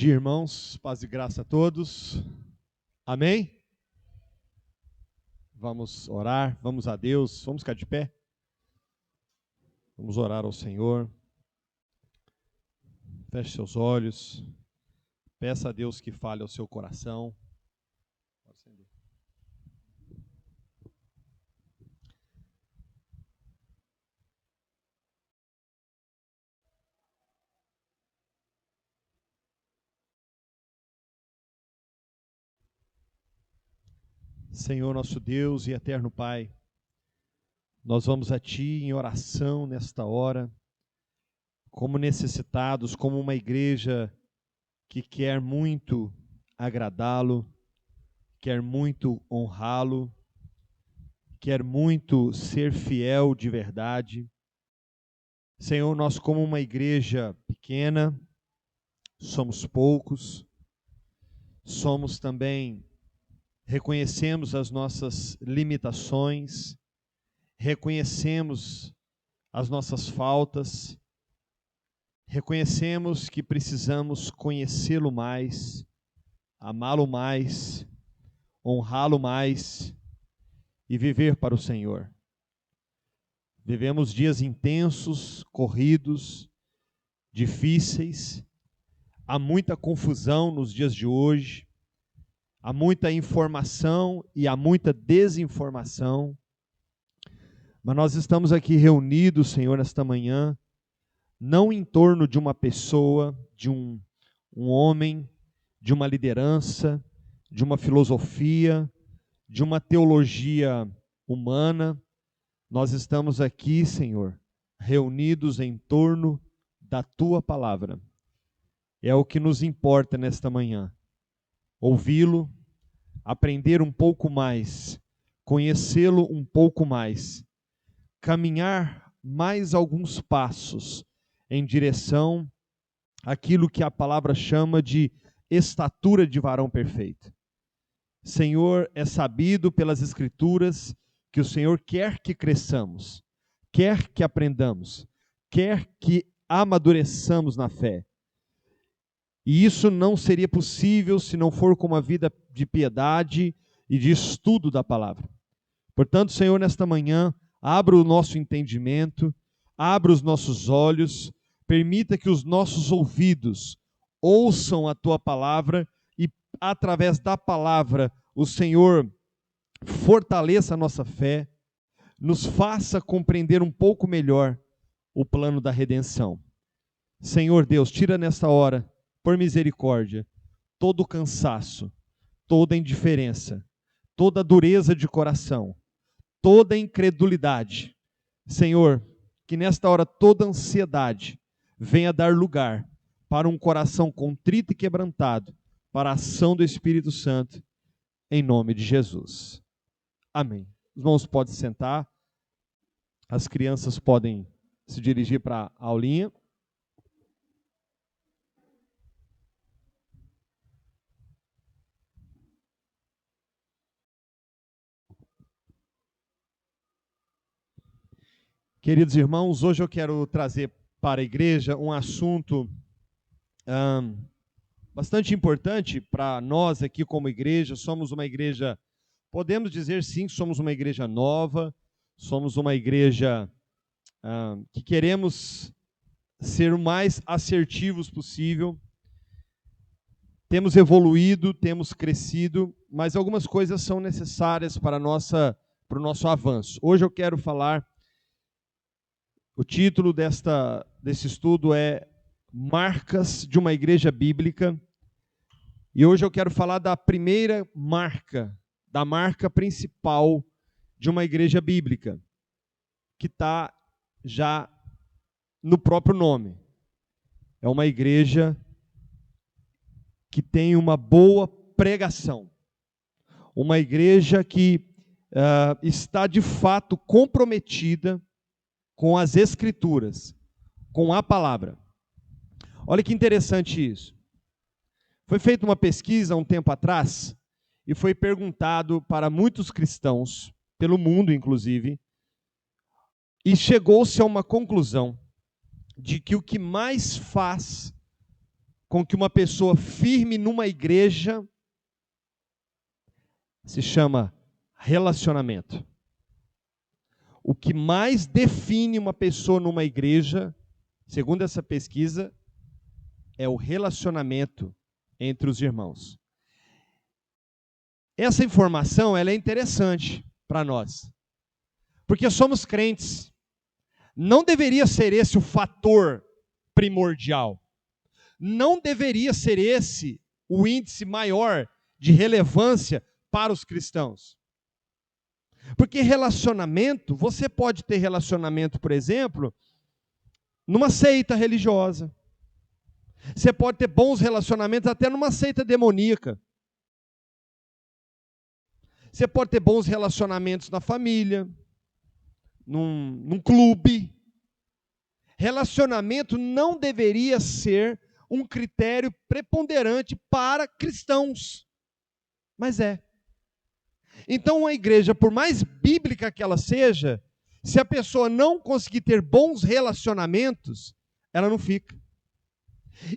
dia, irmãos. Paz e graça a todos. Amém? Vamos orar, vamos a Deus. Vamos ficar de pé? Vamos orar ao Senhor. Feche seus olhos. Peça a Deus que fale ao seu coração. Senhor nosso Deus e eterno Pai, nós vamos a Ti em oração nesta hora, como necessitados, como uma igreja que quer muito agradá-lo, quer muito honrá-lo, quer muito ser fiel de verdade. Senhor, nós como uma igreja pequena, somos poucos, somos também, reconhecemos as nossas limitações, reconhecemos as nossas faltas, reconhecemos que precisamos conhecê-lo mais, amá-lo mais, honrá-lo mais e viver para o Senhor. Vivemos dias intensos, corridos, difíceis, há muita confusão nos dias de hoje, há muita informação e há muita desinformação, mas nós estamos aqui reunidos, Senhor, nesta manhã, não em torno de uma pessoa, de um homem, de uma liderança, de uma filosofia, de uma teologia humana. Nós estamos aqui, Senhor, reunidos em torno da Tua palavra. É o que nos importa nesta manhã. Ouvi-lo, aprender um pouco mais, conhecê-lo um pouco mais, caminhar mais alguns passos em direção àquilo que a palavra chama de estatura de varão perfeito. Senhor, é sabido pelas Escrituras que o Senhor quer que cresçamos, quer que aprendamos, quer que amadureçamos na fé. E isso não seria possível se não for com uma vida de piedade e de estudo da palavra. Portanto, Senhor, nesta manhã, abra o nosso entendimento, abra os nossos olhos, permita que os nossos ouvidos ouçam a Tua palavra e, através da palavra, o Senhor fortaleça a nossa fé, nos faça compreender um pouco melhor o plano da redenção. Senhor Deus, tira nesta hora, por misericórdia, todo o cansaço, toda a indiferença, toda a dureza de coração, toda a incredulidade. Senhor, que nesta hora toda ansiedade venha dar lugar para um coração contrito e quebrantado, para a ação do Espírito Santo, em nome de Jesus. Amém. Os irmãos podem sentar, as crianças podem se dirigir para a aulinha. Queridos irmãos, hoje eu quero trazer para a igreja um assunto bastante importante para nós aqui como igreja. Somos uma igreja, podemos dizer sim, somos uma igreja nova, somos uma igreja que queremos ser o mais assertivos possível. Temos evoluído, temos crescido, mas algumas coisas são necessárias para o nosso avanço. Hoje eu quero falar. O título desse estudo é Marcas de uma Igreja Bíblica. E hoje eu quero falar da primeira marca, da marca principal de uma igreja bíblica, que está já no próprio nome. É uma igreja que tem uma boa pregação. Uma igreja que está de fato comprometida com as Escrituras, com a palavra. Olha que interessante isso. Foi feita uma pesquisa há um tempo atrás e foi perguntado para muitos cristãos, pelo mundo inclusive, e chegou-se a uma conclusão de que o que mais faz com que uma pessoa firme numa igreja se chama relacionamento. O que mais define uma pessoa numa igreja, segundo essa pesquisa, é o relacionamento entre os irmãos. Essa informação ela é interessante para nós, porque somos crentes. Não deveria ser esse o fator primordial. Não deveria ser esse o índice maior de relevância para os cristãos. Porque relacionamento, você pode ter relacionamento, por exemplo, numa seita religiosa. Você pode ter bons relacionamentos até numa seita demoníaca. Você pode ter bons relacionamentos na família, num clube. Relacionamento não deveria ser um critério preponderante para cristãos, mas é. Então, uma igreja, por mais bíblica que ela seja, se a pessoa não conseguir ter bons relacionamentos, ela não fica.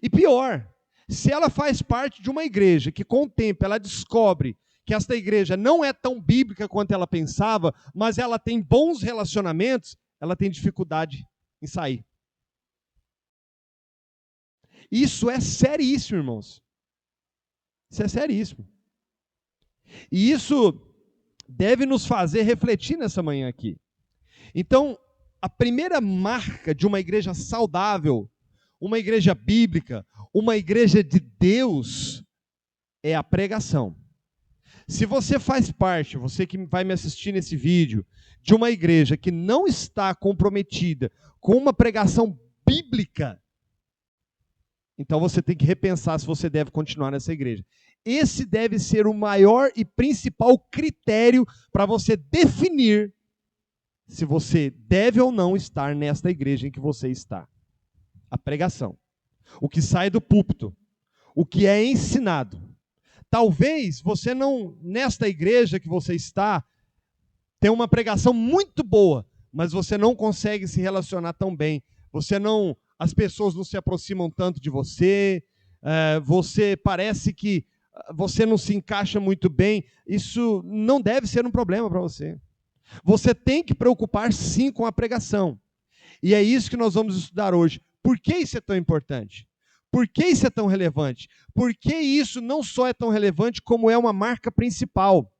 E pior, se ela faz parte de uma igreja que com o tempo ela descobre que esta igreja não é tão bíblica quanto ela pensava, mas ela tem bons relacionamentos, ela tem dificuldade em sair. Isso é seríssimo, irmãos. Isso é seríssimo. E isso deve nos fazer refletir nessa manhã aqui. Então, a primeira marca de uma igreja saudável, uma igreja bíblica, uma igreja de Deus, é a pregação. Se você faz parte, você que vai me assistir nesse vídeo, de uma igreja que não está comprometida com uma pregação bíblica, então você tem que repensar se você deve continuar nessa igreja. Esse deve ser o maior e principal critério para você definir se você deve ou não estar nesta igreja em que você está. A pregação. O que sai do púlpito. O que é ensinado. Talvez você não, nesta igreja que você está, tenha uma pregação muito boa, mas você não consegue se relacionar tão bem. As pessoas não se aproximam tanto de você, você parece que você não se encaixa muito bem. Isso não deve ser um problema para você. Você tem que preocupar sim com a pregação. E é isso que nós vamos estudar hoje. Por que isso é tão importante? Por que isso é tão relevante? Por que isso não só é tão relevante, como é uma marca principal?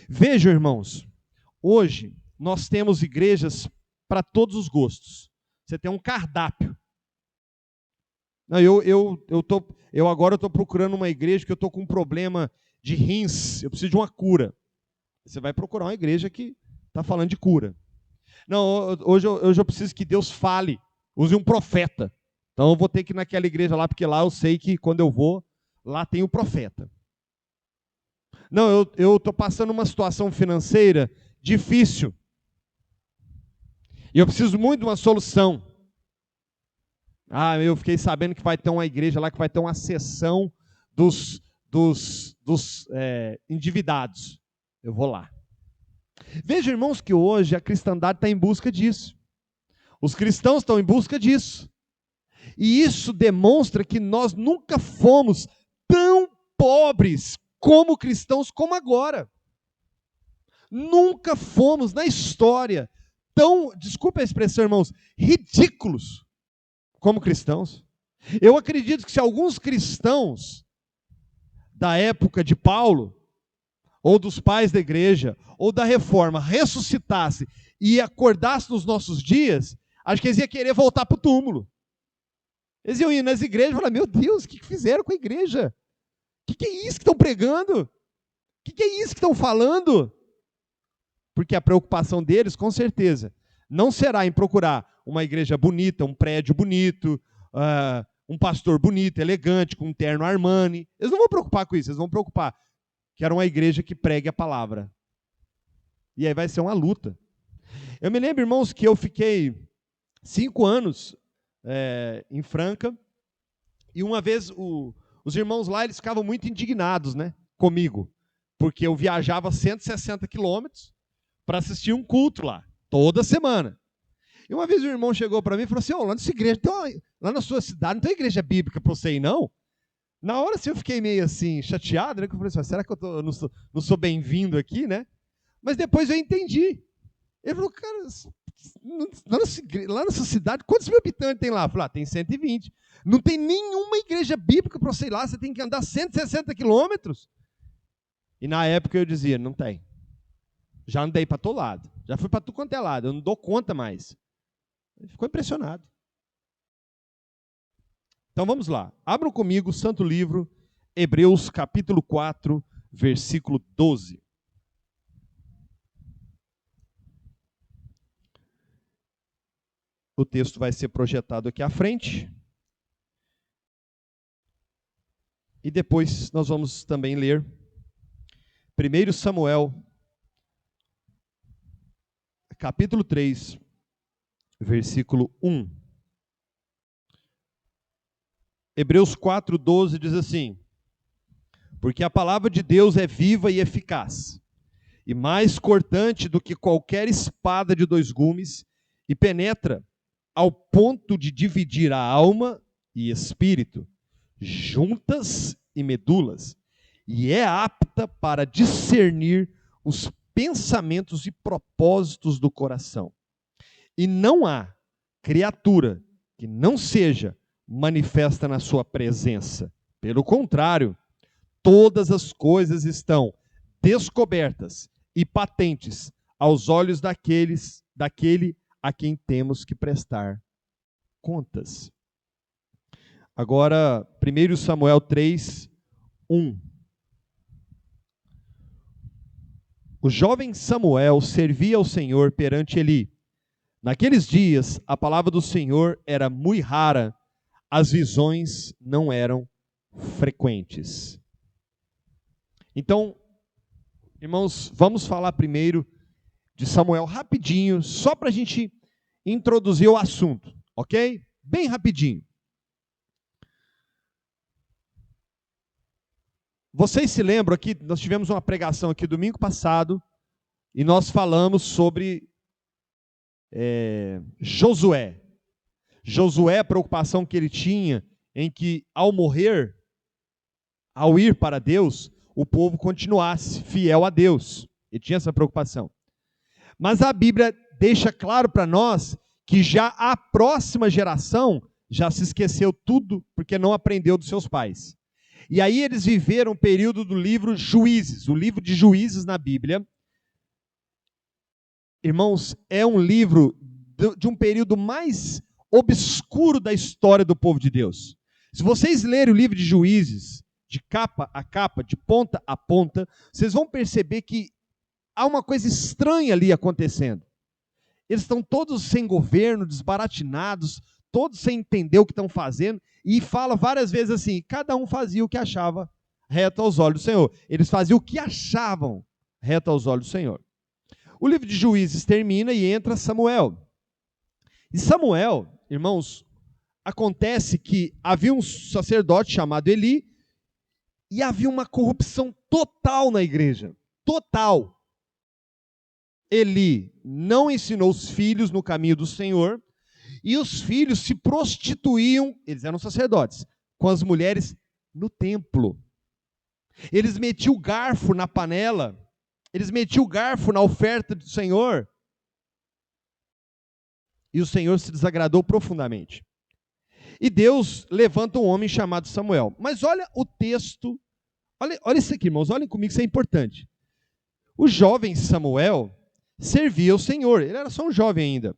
Vejam, irmãos, hoje nós temos igrejas para todos os gostos. Você tem um cardápio. Não, eu agora estou procurando uma igreja que eu estou com um problema de rins, eu preciso de uma cura. Você vai procurar uma igreja que está falando de cura. Não, hoje eu preciso que Deus fale, use um profeta. Então eu vou ter que ir naquela igreja lá, porque lá eu sei que quando eu vou, lá tem o profeta. Não, eu estou passando uma situação financeira difícil. E eu preciso muito de uma solução. Eu fiquei sabendo que vai ter uma igreja lá que vai ter uma sessão dos endividados. Eu vou lá. Veja, irmãos, que hoje a cristandade está em busca disso. Os cristãos estão em busca disso. E isso demonstra que nós nunca fomos tão pobres como cristãos como agora. Nunca fomos na história tão, desculpa a expressão, irmãos, ridículos como cristãos. Eu acredito que se alguns cristãos da época de Paulo, ou dos pais da igreja, ou da reforma, ressuscitasse e acordasse nos nossos dias, acho que eles iam querer voltar para o túmulo. Eles iam ir nas igrejas e falar, meu Deus, o que fizeram com a igreja? O que é isso que estão pregando? O que é isso que estão falando? Porque a preocupação deles, com certeza, não será em procurar uma igreja bonita, um prédio bonito, um pastor bonito, elegante, com um terno Armani. Eles não vão preocupar com isso, eles vão preocupar que era uma igreja que pregue a palavra. E aí vai ser uma luta. Eu me lembro, irmãos, que eu fiquei 5 anos em Franca, e uma vez os irmãos lá, eles ficavam muito indignados, né, comigo, porque eu viajava 160 quilômetros para assistir um culto lá, toda semana. E uma vez um irmão chegou para mim e falou assim, lá nessa igreja, lá na sua cidade não tem igreja bíblica para você ir, não? Na hora assim, eu fiquei meio assim, chateado, né? Que eu falei assim, será que eu não sou bem-vindo aqui, né? Mas depois eu entendi. Ele falou, cara, lá nessa cidade, quantos mil habitantes tem lá? Eu falei, tem 120. Não tem nenhuma igreja bíblica para você ir lá, você tem que andar 160 quilômetros. E na época eu dizia, não tem. Já andei para todo lado, já fui para tudo quanto é lado, eu não dou conta mais. Ele ficou impressionado. Então vamos lá, abram comigo o Santo Livro, Hebreus capítulo 4, versículo 12. O texto vai ser projetado aqui à frente. E depois nós vamos também ler 1 Samuel, capítulo 3, versículo 1. Hebreus 4, 12 diz assim: porque a palavra de Deus é viva e eficaz, e mais cortante do que qualquer espada de dois gumes, e penetra ao ponto de dividir a alma e espírito, juntas e medulas, e é apta para discernir os pensamentos e propósitos do coração. E não há criatura que não seja manifesta na sua presença. Pelo contrário, todas as coisas estão descobertas e patentes aos olhos daquele a quem temos que prestar contas. Agora, 1 Samuel 3, 1. O jovem Samuel servia ao Senhor perante Eli. Naqueles dias, a palavra do Senhor era muito rara, as visões não eram frequentes. Então, irmãos, vamos falar primeiro de Samuel rapidinho, só para a gente introduzir o assunto, ok? Bem rapidinho. Vocês se lembram aqui, nós tivemos uma pregação aqui domingo passado, e nós falamos sobre Josué. Josué, a preocupação que ele tinha em que ao morrer, ao ir para Deus, o povo continuasse fiel a Deus. Ele tinha essa preocupação. Mas a Bíblia deixa claro para nós que já a próxima geração já se esqueceu tudo porque não aprendeu dos seus pais. E aí eles viveram o período do livro Juízes. O livro de Juízes na Bíblia, irmãos, é um livro de um período mais obscuro da história do povo de Deus. Se vocês lerem o livro de Juízes, de capa a capa, de ponta a ponta, vocês vão perceber que há uma coisa estranha ali acontecendo. Eles estão todos sem governo, desbaratinados, todos sem entender o que estão fazendo, e fala várias vezes assim, cada um fazia o que achava reto aos olhos do Senhor. Eles faziam o que achavam reto aos olhos do Senhor. O livro de Juízes termina e entra Samuel. E Samuel, irmãos, acontece que havia um sacerdote chamado Eli, e havia uma corrupção total na igreja. Total. Eli não ensinou os filhos no caminho do Senhor, e os filhos se prostituíam, eles eram sacerdotes, com as mulheres no templo. Eles metiam o garfo na panela, eles metiam o garfo na oferta do Senhor, e o Senhor se desagradou profundamente. E Deus levanta um homem chamado Samuel. Mas olha o texto, olha isso aqui, irmãos, olhem comigo, isso é importante. O jovem Samuel servia ao Senhor, ele era só um jovem ainda,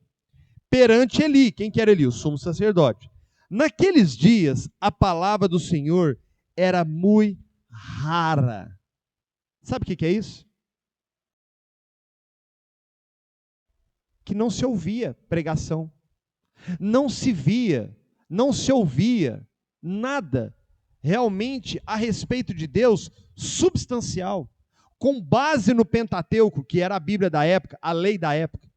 perante Eli. Quem que era Eli? O sumo sacerdote. Naqueles dias, a palavra do Senhor era muito rara. Sabe o que é isso? Que não se ouvia pregação, não se via, não se ouvia nada realmente a respeito de Deus substancial, com base no Pentateuco, que era a Bíblia da época, a lei da época.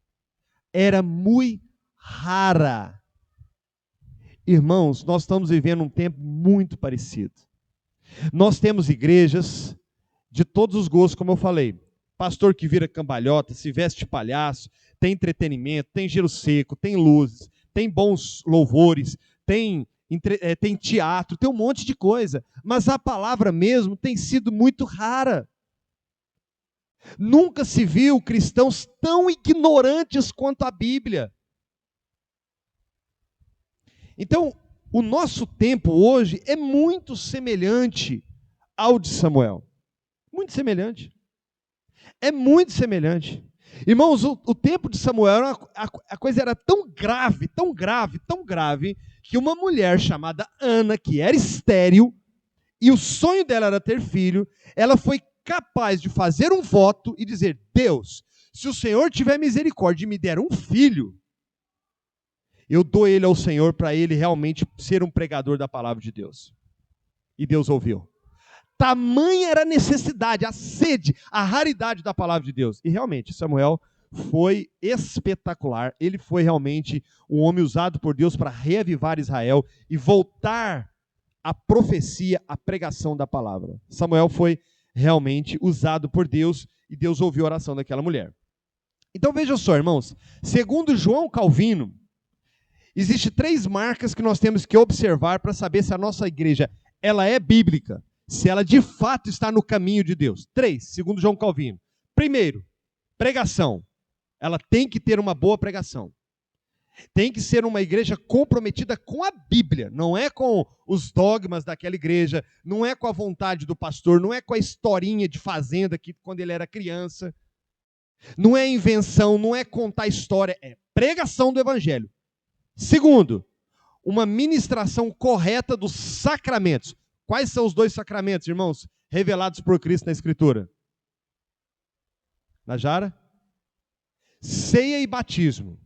Era muito rara. Irmãos, nós estamos vivendo um tempo muito parecido. Nós temos igrejas de todos os gostos, como eu falei. pastor que vira cambalhota, se veste de palhaço, tem entretenimento, tem gelo seco, tem luzes, tem bons louvores, tem teatro, tem um monte de coisa. Mas a palavra mesmo tem sido muito rara. Nunca se viu cristãos tão ignorantes quanto a Bíblia. Então, o nosso tempo hoje é muito semelhante ao de Samuel. Muito semelhante. É muito semelhante. Irmãos, o tempo de Samuel, a coisa era tão grave, tão grave, tão grave, que uma mulher chamada Ana, que era estéril, e o sonho dela era ter filho, ela foi capaz de fazer um voto e dizer: Deus, se o Senhor tiver misericórdia e me der um filho, eu dou ele ao Senhor para ele realmente ser um pregador da palavra de Deus. E Deus ouviu. Tamanha era a necessidade, a sede, a raridade da palavra de Deus. E realmente, Samuel foi espetacular. Ele foi realmente um homem usado por Deus para reavivar Israel e voltar a profecia, a pregação da palavra. Samuel foi realmente usado por Deus e Deus ouviu a oração daquela mulher. Então veja só, irmãos, segundo João Calvino, existem 3 marcas que nós temos que observar para saber se a nossa igreja ela é bíblica, se ela de fato está no caminho de Deus. 3, segundo João Calvino. Primeiro, pregação. Ela tem que ter uma boa pregação. Tem que ser uma igreja comprometida com a Bíblia, não é com os dogmas daquela igreja, não é com a vontade do pastor, não é com a historinha de fazenda que quando ele era criança, não é invenção, não é contar história, é pregação do evangelho. Segundo, uma ministração correta dos sacramentos. Quais são os 2 sacramentos, irmãos, revelados por Cristo na Escritura? Najara? Ceia e batismo.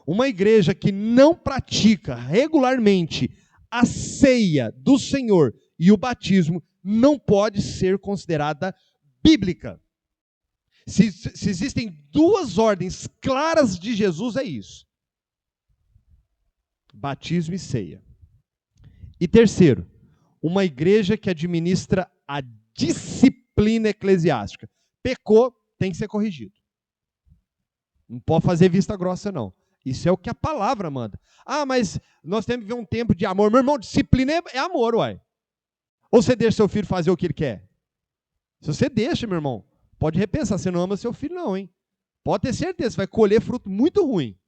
Uma igreja que não pratica regularmente a ceia do Senhor e o batismo não pode ser considerada bíblica. Se existem 2 ordens claras de Jesus, é isso: batismo e ceia. E terceiro, uma igreja que administra a disciplina eclesiástica. Pecou, tem que ser corrigido. Não pode fazer vista grossa, não. Isso é o que a palavra manda. Ah, mas nós temos que viver um tempo de amor. Meu irmão, disciplina é amor, uai. Ou você deixa seu filho fazer o que ele quer? Se você deixa, meu irmão, pode repensar. Você não ama seu filho, não, hein? Pode ter certeza, você vai colher fruto muito ruim.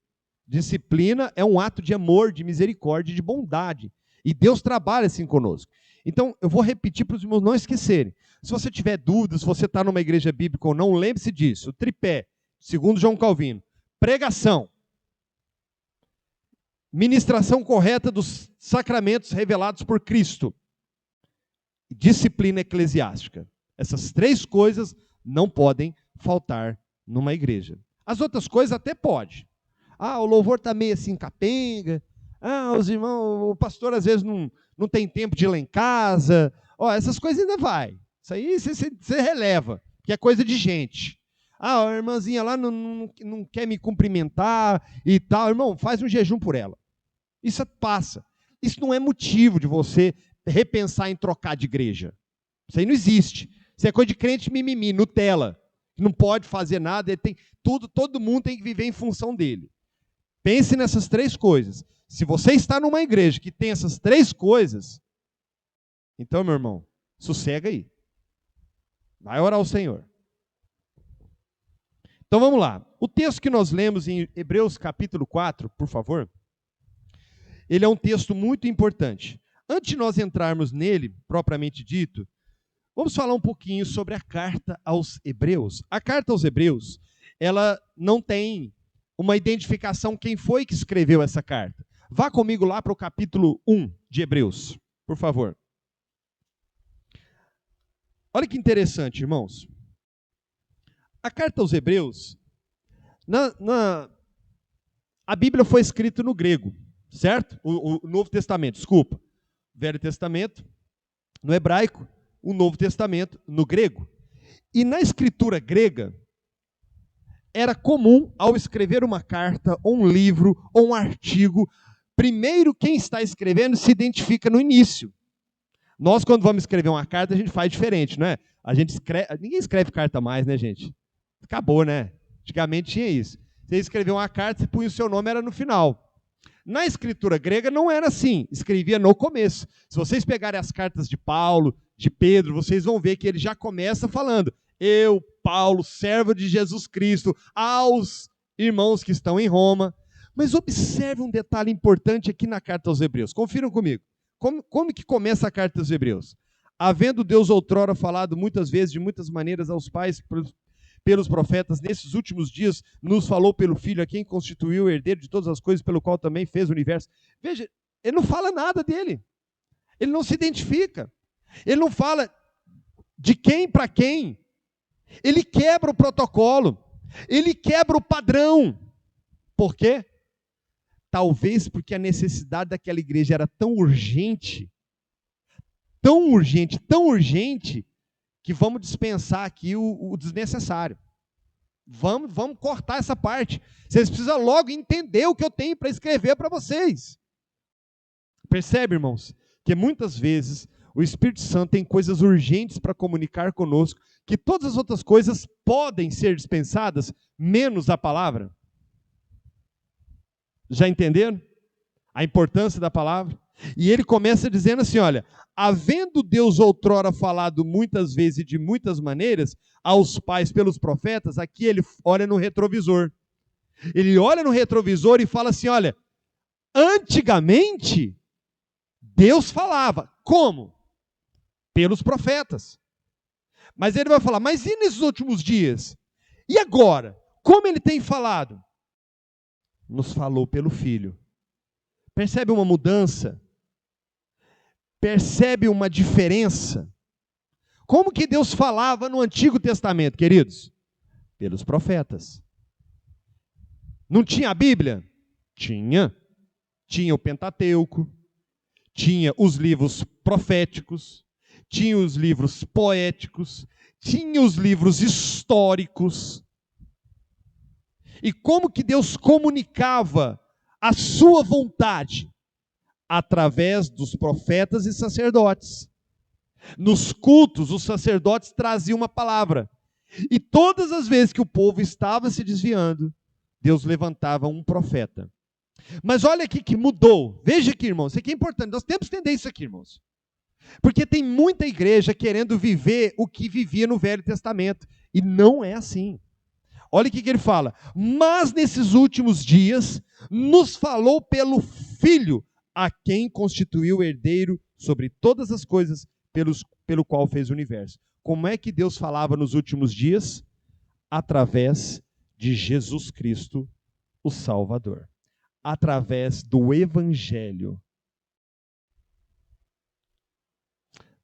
Disciplina é um ato de amor, de misericórdia, de bondade. E Deus trabalha assim conosco. Então, eu vou repetir para os irmãos não esquecerem. Se você tiver dúvidas, se você está numa igreja bíblica ou não, lembre-se disso. O tripé, segundo João Calvino. Pregação. Ministração correta dos sacramentos revelados por Cristo. Disciplina eclesiástica. Essas 3 coisas não podem faltar numa igreja. As outras coisas até pode. Ah, o louvor está meio assim capenga. Ah, os irmãos, o pastor às vezes não tem tempo de ir lá em casa. Ó, essas coisas ainda vai. Isso aí você releva, que é coisa de gente. Ah, a irmãzinha lá não quer me cumprimentar e tal. Irmão, faz um jejum por ela. Isso passa. Isso não é motivo de você repensar em trocar de igreja. Isso aí não existe. Isso é coisa de crente mimimi, Nutella. Não pode fazer nada, ele tem todo mundo tem que viver em função dele. Pense nessas 3 coisas. Se você está numa igreja que tem essas 3 coisas, então, meu irmão, sossega aí. Vai orar ao Senhor. Então vamos lá. O texto que nós lemos em Hebreus capítulo 4, por favor, ele é um texto muito importante. Antes de nós entrarmos nele, propriamente dito, vamos falar um pouquinho sobre a carta aos Hebreus. A carta aos Hebreus, ela não tem uma identificação quem foi que escreveu essa carta. Vá comigo lá para o capítulo 1 de Hebreus, por favor. Olha que interessante, irmãos. A carta aos Hebreus, a Bíblia foi escrita no grego, certo? O Novo Testamento, desculpa. Velho Testamento no hebraico, o Novo Testamento no grego. E na escritura grega, era comum, ao escrever uma carta, ou um livro, ou um artigo, primeiro quem está escrevendo se identifica no início. Nós, quando vamos escrever uma carta, a gente faz diferente, não é? A gente escreve, ninguém escreve carta mais, né, gente? Acabou, né? Antigamente tinha isso. Você escreveu uma carta, você punha o seu nome, era no final. Na escritura grega não era assim, escrevia no começo. Se vocês pegarem as cartas de Paulo, de Pedro, vocês vão ver que ele já começa falando: eu, Paulo, servo de Jesus Cristo, aos irmãos que estão em Roma. Mas observe um detalhe importante aqui na carta aos Hebreus. Confiram comigo. Como que começa a carta aos Hebreus? Havendo Deus outrora falado muitas vezes, de muitas maneiras, aos pais pelos profetas, nesses últimos dias, nos falou pelo Filho, a quem constituiu o herdeiro de todas as coisas, pelo qual também fez o universo. Veja, ele não fala nada dele. Ele não se identifica. Ele não fala de quem para quem. Ele quebra o protocolo. Ele quebra o padrão. Por quê? Talvez porque a necessidade daquela igreja era tão urgente, que vamos dispensar aqui o desnecessário. Vamos cortar essa parte. Vocês precisam logo entender o que eu tenho para escrever para vocês. Percebe, irmãos? Que muitas vezes o Espírito Santo tem coisas urgentes para comunicar conosco, que todas as outras coisas podem ser dispensadas, menos a palavra. Já entenderam a importância da palavra? E ele começa dizendo assim, olha, havendo Deus outrora falado muitas vezes e de muitas maneiras aos pais pelos profetas, aqui ele olha no retrovisor. Ele olha no retrovisor e fala assim, olha, antigamente Deus falava. Como? Pelos profetas. Mas ele vai falar, mas e nesses últimos dias? E agora? Como ele tem falado? Nos falou pelo Filho. Percebe uma mudança? Percebe uma diferença? Como que Deus falava no Antigo Testamento, queridos? Pelos profetas. Não tinha a Bíblia? Tinha. Tinha o Pentateuco, tinha os livros proféticos, tinha os livros poéticos, tinha os livros históricos. E como que Deus comunicava a sua vontade? Através dos profetas e sacerdotes. Nos cultos, os sacerdotes traziam uma palavra. E todas as vezes que o povo estava se desviando, Deus levantava um profeta. Mas olha aqui que mudou. Veja aqui, irmãos, isso aqui é importante. Nós temos que entender isso aqui, irmãos. Porque tem muita igreja querendo viver o que vivia no Velho Testamento. E não é assim. Olha o que ele fala. Mas nesses últimos dias, nos falou pelo Filho, a quem constituiu o herdeiro sobre todas as coisas, pelo qual fez o universo. Como é que Deus falava nos últimos dias? Através de Jesus Cristo, o Salvador. Através do Evangelho.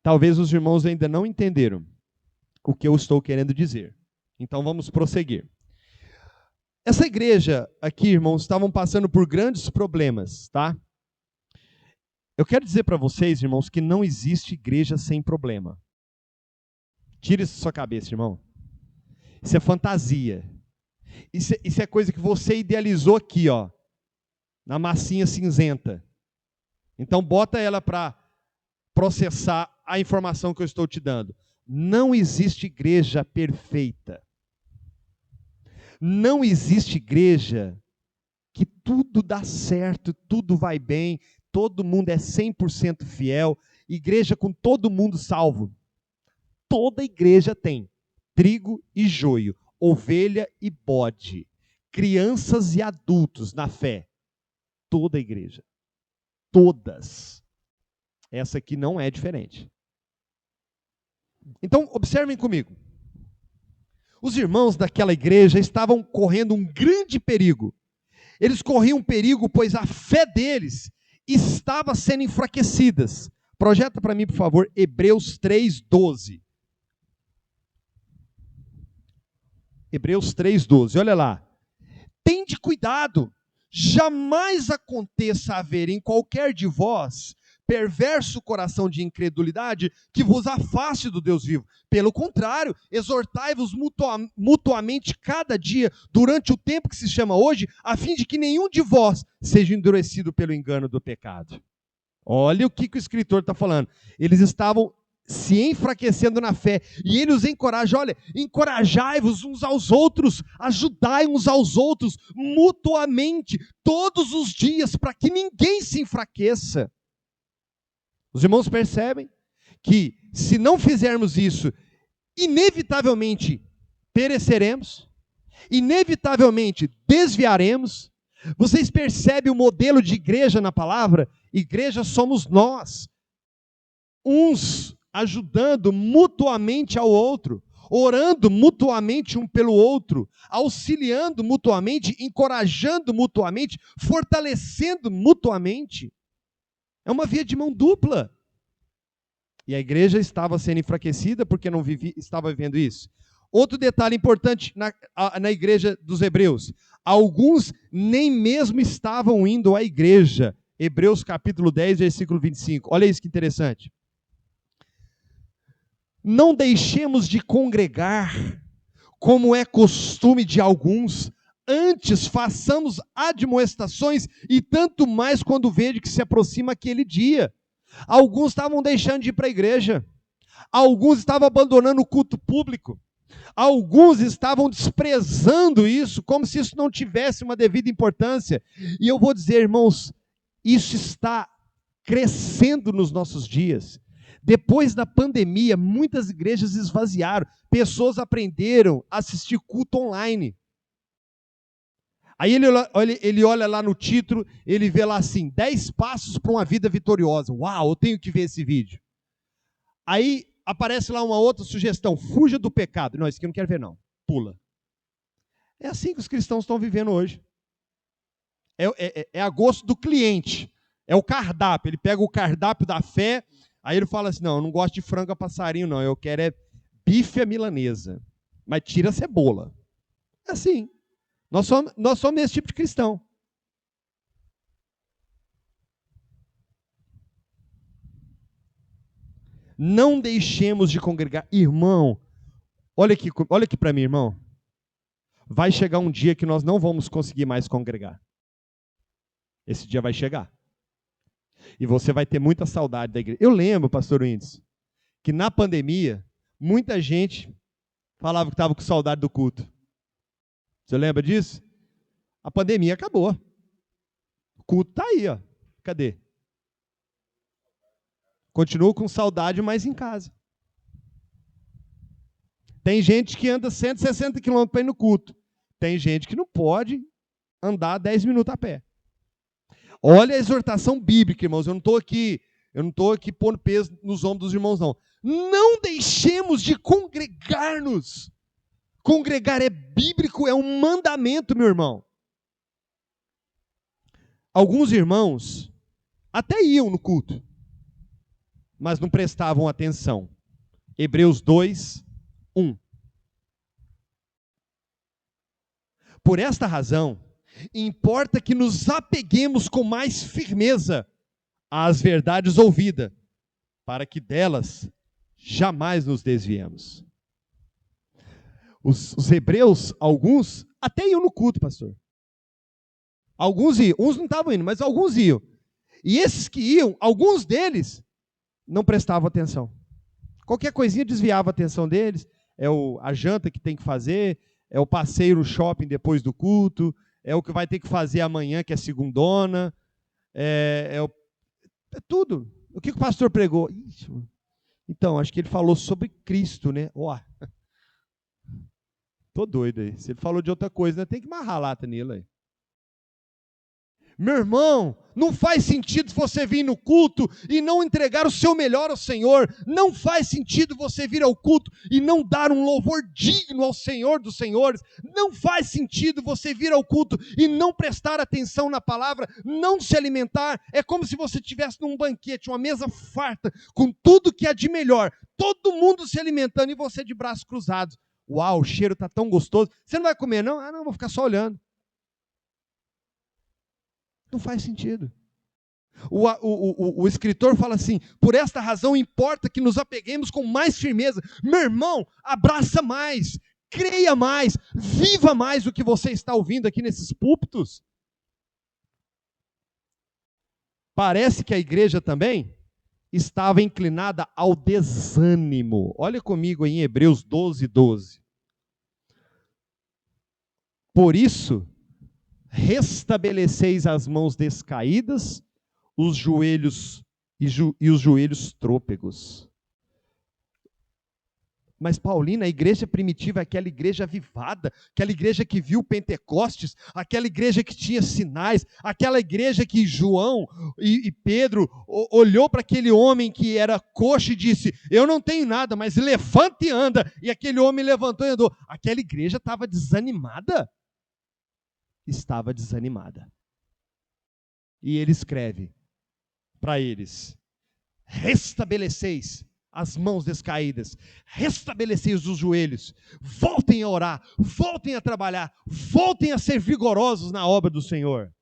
Talvez os irmãos ainda não entenderam o que eu estou querendo dizer. Então vamos prosseguir. Essa igreja aqui, irmãos, estavam passando por grandes problemas, tá? Eu quero dizer para vocês, irmãos, que não existe igreja sem problema. Tira isso da sua cabeça, irmão. Isso é fantasia. Isso é coisa que você idealizou aqui, ó, na massinha cinzenta. Então bota ela para processar a informação que eu estou te dando. Não existe igreja perfeita. Não existe igreja que tudo dá certo, tudo vai bem, todo mundo é 100% fiel, igreja com todo mundo salvo. Toda igreja tem trigo e joio, ovelha e bode, crianças e adultos na fé. Toda igreja. Todas. Essa aqui não é diferente. Então, observem comigo. Os irmãos daquela igreja estavam correndo um grande perigo. Eles corriam um perigo, pois a fé deles estava sendo enfraquecida. Projeta para mim, por favor, Hebreus 3:12. Hebreus 3:12, olha lá. Tende cuidado, jamais aconteça haver em qualquer de vós perverso coração de incredulidade que vos afaste do Deus vivo. Pelo contrário, exortai-vos mutuamente cada dia, durante o tempo que se chama hoje, a fim de que nenhum de vós seja endurecido pelo engano do pecado. Olha o que o escritor está falando. Eles estavam se enfraquecendo na fé. E ele os encoraja, olha, encorajai-vos uns aos outros, ajudai uns aos outros, mutuamente, todos os dias, para que ninguém se enfraqueça. Os irmãos percebem que, se não fizermos isso, inevitavelmente pereceremos, inevitavelmente desviaremos. Vocês percebem o modelo de igreja na palavra? Igreja somos nós, uns ajudando mutuamente ao outro, orando mutuamente um pelo outro, auxiliando mutuamente, encorajando mutuamente, fortalecendo mutuamente. É uma via de mão dupla. E a igreja estava sendo enfraquecida porque não estava vivendo isso. Outro detalhe importante na igreja dos hebreus: alguns nem mesmo estavam indo à igreja. Hebreus capítulo 10, versículo 25. Olha isso que interessante. Não deixemos de congregar, como é costume de alguns, antes façamos admoestações, e tanto mais quando vejo que se aproxima aquele dia. Alguns estavam deixando de ir para a igreja, alguns estavam abandonando o culto público, alguns estavam desprezando isso, como se isso não tivesse uma devida importância. E eu vou dizer, irmãos, isso está crescendo nos nossos dias. Depois da pandemia, muitas igrejas esvaziaram, pessoas aprenderam a assistir culto online. Aí ele olha lá no título, ele vê lá assim, 10 passos para uma vida vitoriosa. Uau, eu tenho que ver esse vídeo. Aí aparece lá uma outra sugestão, fuja do pecado. Não, isso aqui eu não quero ver não, pula. É assim que os cristãos estão vivendo hoje. É a gosto do cliente, é o cardápio. Ele pega o cardápio da fé, aí ele fala assim, não, eu não gosto de frango a passarinho não, eu quero é bife à milanesa, mas tira a cebola. É assim, nós somos esse tipo de cristão. Não deixemos de congregar. Irmão, olha aqui para mim, irmão. Vai chegar um dia que nós não vamos conseguir mais congregar. Esse dia vai chegar. E você vai ter muita saudade da igreja. Eu lembro, pastor Windes, que na pandemia, muita gente falava que estava com saudade do culto. Você lembra disso? A pandemia acabou. O culto está aí, ó. Cadê? Continuo com saudade, mas em casa. Tem gente que anda 160 quilômetros para ir no culto. Tem gente que não pode andar 10 minutos a pé. Olha a exortação bíblica, irmãos. Eu não estou aqui pondo peso nos ombros dos irmãos, não. Não deixemos de congregar-nos. Congregar é bíblico, é um mandamento, meu irmão. Alguns irmãos até iam no culto, mas não prestavam atenção. Hebreus 2, 1. Por esta razão, importa que nos apeguemos com mais firmeza às verdades ouvidas, para que delas jamais nos desviemos. Os hebreus, alguns, até iam no culto, pastor. Alguns iam, uns não estavam indo, mas alguns iam. E esses que iam, alguns deles, não prestavam atenção. Qualquer coisinha desviava a atenção deles. É a janta que tem que fazer, é o passeio no shopping depois do culto, é o que vai ter que fazer amanhã, que é segundona, é tudo. O que o pastor pregou? Então, acho que ele falou sobre Cristo, né? Tô doido aí. Se ele falou de outra coisa, né? Tem que amarrar a lata nele aí. Meu irmão, não faz sentido você vir no culto e não entregar o seu melhor ao Senhor. Não faz sentido você vir ao culto e não dar um louvor digno ao Senhor dos Senhores. Não faz sentido você vir ao culto e não prestar atenção na palavra, não se alimentar. É como se você estivesse num banquete, uma mesa farta, com tudo que há de melhor. Todo mundo se alimentando e você de braços cruzados. Uau, o cheiro está tão gostoso. Você não vai comer, não? Ah, não, vou ficar só olhando. Não faz sentido. O escritor fala assim, por esta razão importa que nos apeguemos com mais firmeza. Meu irmão, abraça mais, creia mais, viva mais o que você está ouvindo aqui nesses púlpitos. Parece que a igreja também estava inclinada ao desânimo. Olha comigo aí em Hebreus 12, 12. Por isso, restabeleceis as mãos descaídas, os joelhos e os joelhos trôpegos. Mas Paulina, a igreja primitiva é aquela igreja avivada, aquela igreja que viu Pentecostes, aquela igreja que tinha sinais, aquela igreja que João e Pedro olhou para aquele homem que era coxo e disse, eu não tenho nada, mas levanta e anda. E aquele homem levantou e andou. Aquela igreja estava desanimada. Estava desanimada. E ele escreve para eles, restabeleceis as mãos descaídas, restabeleceis os joelhos, voltem a orar, voltem a trabalhar, voltem a ser vigorosos na obra do Senhor.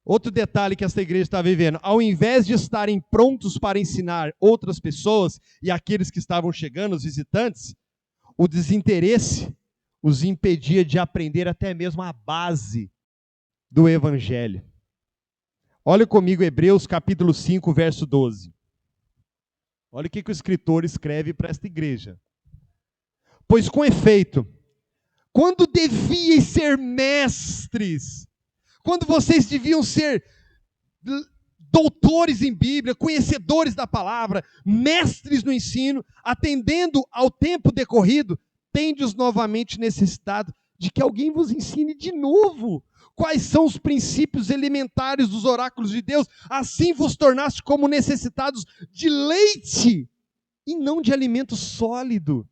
Outro detalhe que essa igreja está vivendo, ao invés de estarem prontos para ensinar outras pessoas e aqueles que estavam chegando, os visitantes, o desinteresse os impedia de aprender até mesmo a base do Evangelho. Olha comigo Hebreus capítulo 5, verso 12. Olha o que o escritor escreve para esta igreja. Pois com efeito, quando devíeis ser mestres, quando vocês deviam ser doutores em Bíblia, conhecedores da palavra, mestres no ensino, atendendo ao tempo decorrido, tendes novamente necessidade de que alguém vos ensine de novo quais são os princípios elementares dos oráculos de Deus, assim vos tornaste como necessitados de leite e não de alimento sólido.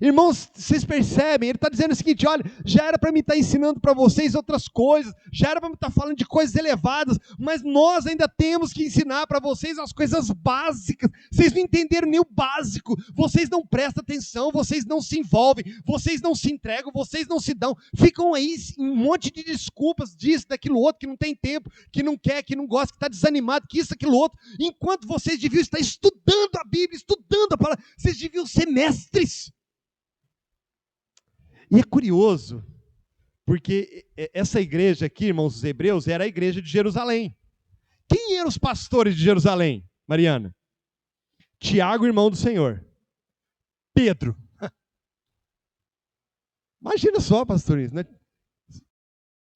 Irmãos, vocês percebem, ele está dizendo o seguinte, olha, já era para mim estar ensinando para vocês outras coisas, já era para mim estar falando de coisas elevadas, mas nós ainda temos que ensinar para vocês as coisas básicas. Vocês não entenderam nem o básico, vocês não prestam atenção, vocês não se envolvem, vocês não se entregam, vocês não se dão, ficam aí um monte de desculpas, disso, daquilo outro, que não tem tempo, que não quer, que não gosta, que está desanimado, que isso, aquilo outro, enquanto vocês deviam estar estudando a Bíblia, estudando a palavra, vocês deviam ser mestres. E é curioso, porque essa igreja aqui, irmãos, os hebreus, era a igreja de Jerusalém. Quem eram os pastores de Jerusalém, Mariana? Tiago, irmão do Senhor. Pedro. Imagina só, pastores, né?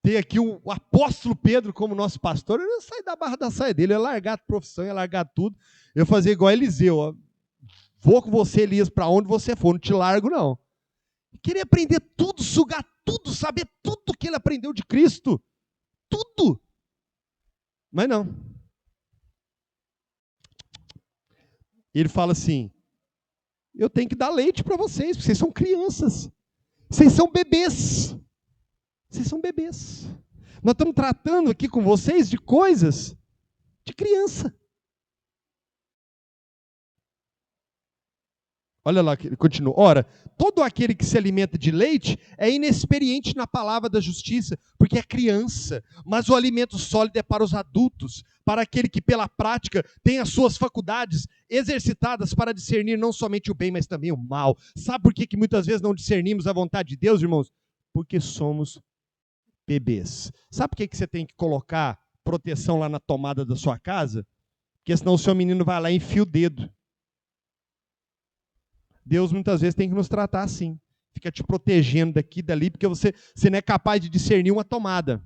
Ter aqui o apóstolo Pedro como nosso pastor, eu ia sair da barra da saia dele, eu ia largar a profissão, ia largar tudo. Eu ia fazer igual a Eliseu, ó. Vou com você, Elias, para onde você for, não te largo não. Queria aprender tudo, sugar tudo, saber tudo que ele aprendeu de Cristo. Tudo. Mas não. Ele fala assim, eu tenho que dar leite para vocês, porque vocês são crianças. Vocês são bebês. Vocês são bebês. Nós estamos tratando aqui com vocês de coisas de criança. Olha lá, ele continua. Ora, todo aquele que se alimenta de leite é inexperiente na palavra da justiça, porque é criança. Mas o alimento sólido é para os adultos, para aquele que pela prática tem as suas faculdades exercitadas para discernir não somente o bem, mas também o mal. Sabe por que muitas vezes não discernimos a vontade de Deus, irmãos? Porque somos bebês. Sabe por que você tem que colocar proteção lá na tomada da sua casa? Porque senão o seu menino vai lá e enfia o dedo. Deus muitas vezes tem que nos tratar assim. Fica te protegendo daqui e dali, porque você não é capaz de discernir uma tomada.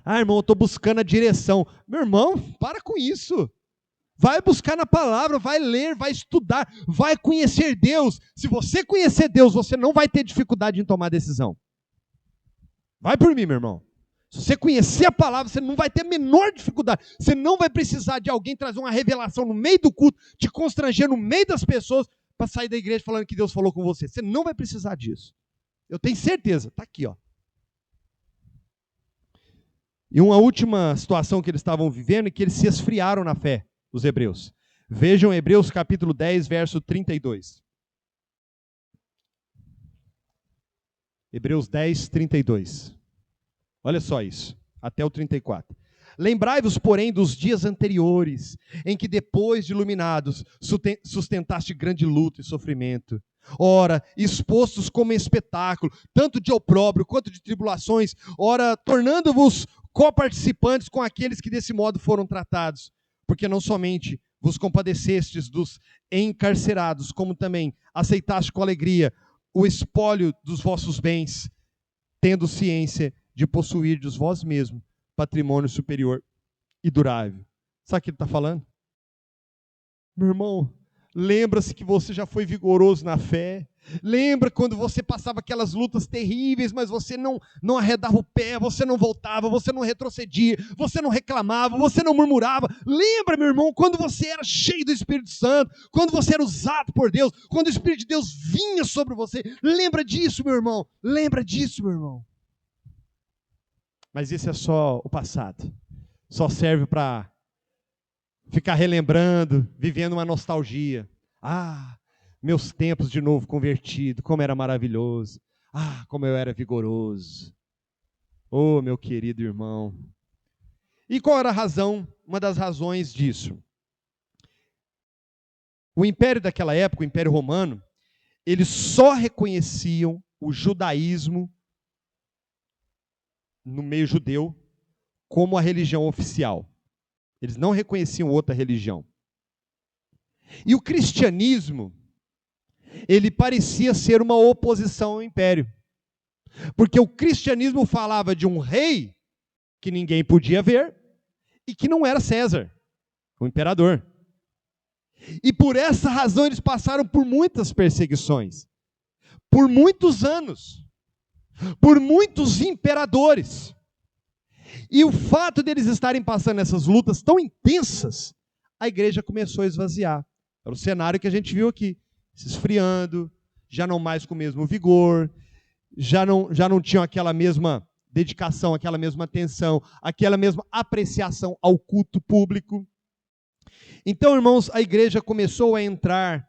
Ah, irmão, eu estou buscando a direção. Meu irmão, para com isso. Vai buscar na palavra, vai ler, vai estudar, vai conhecer Deus. Se você conhecer Deus, você não vai ter dificuldade em tomar decisão. Vai por mim, meu irmão. Se você conhecer a palavra, você não vai ter a menor dificuldade. Você não vai precisar de alguém trazer uma revelação no meio do culto, te constranger no meio das pessoas, para sair da igreja falando que Deus falou com você. Você não vai precisar disso. Eu tenho certeza. Está aqui, ó. E uma última situação que eles estavam vivendo é que eles se esfriaram na fé, os hebreus. Vejam Hebreus capítulo 10, verso 32. Hebreus 10, 32. Olha só isso, até o 34. Lembrai-vos, porém, dos dias anteriores, em que depois de iluminados, sustentaste grande luta e sofrimento. Ora, expostos como espetáculo, tanto de opróbrio quanto de tribulações, ora, tornando-vos coparticipantes com aqueles que desse modo foram tratados, porque não somente vos compadecestes dos encarcerados, como também aceitaste com alegria o espólio dos vossos bens, tendo ciência de possuirdes vós mesmos patrimônio superior e durável. Sabe o que ele está falando? Meu irmão, lembra-se que você já foi vigoroso na fé. Lembra quando você passava aquelas lutas terríveis, mas você não arredava o pé, você não voltava, você não retrocedia, você não reclamava, você não murmurava. Lembra, meu irmão, quando você era cheio do Espírito Santo, quando você era usado por Deus, quando o Espírito de Deus vinha sobre você. Lembra disso, meu irmão. Lembra disso, meu irmão. Mas isso é só o passado. Só serve para ficar relembrando, vivendo uma nostalgia. Meus tempos de novo convertido, como era maravilhoso. Como eu era vigoroso. Oh, meu querido irmão. E qual era a razão? Uma das razões disso. O império daquela época, o Império Romano, eles só reconheciam o judaísmo no meio judeu como a religião oficial. Eles não reconheciam outra religião. E o cristianismo, ele parecia ser uma oposição ao império. Porque o cristianismo falava de um rei que ninguém podia ver e que não era César, o imperador. E por essa razão eles passaram por muitas perseguições. Por muitos anos. Por muitos imperadores. E o fato deles estarem passando essas lutas tão intensas, a igreja começou a esvaziar. Era o cenário que a gente viu aqui. Se esfriando, já não mais com o mesmo vigor, já não tinham aquela mesma dedicação, aquela mesma atenção, aquela mesma apreciação ao culto público. Então, irmãos, a igreja começou a entrar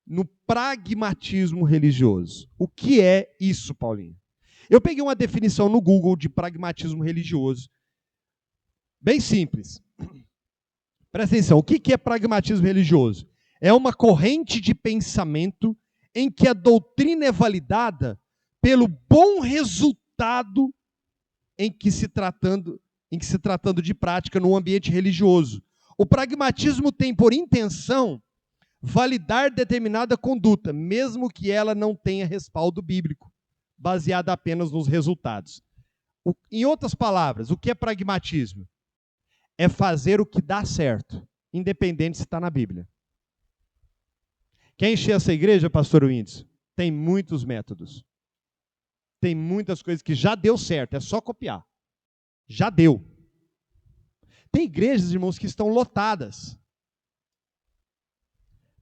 no pragmatismo religioso. O que é isso, Paulinho? Eu peguei uma definição no Google de pragmatismo religioso, bem simples. Presta atenção, o que é pragmatismo religioso? É uma corrente de pensamento em que a doutrina é validada pelo bom resultado em que se tratando de prática no ambiente religioso. O pragmatismo tem por intenção validar determinada conduta, mesmo que ela não tenha respaldo bíblico, baseada apenas nos resultados. Em outras palavras, o que é pragmatismo? É fazer o que dá certo, independente se está na Bíblia. Quer encher essa igreja, pastor Whindersson? Tem muitos métodos. Tem muitas coisas que já deu certo, é só copiar. Já deu. Tem igrejas, irmãos, que estão lotadas.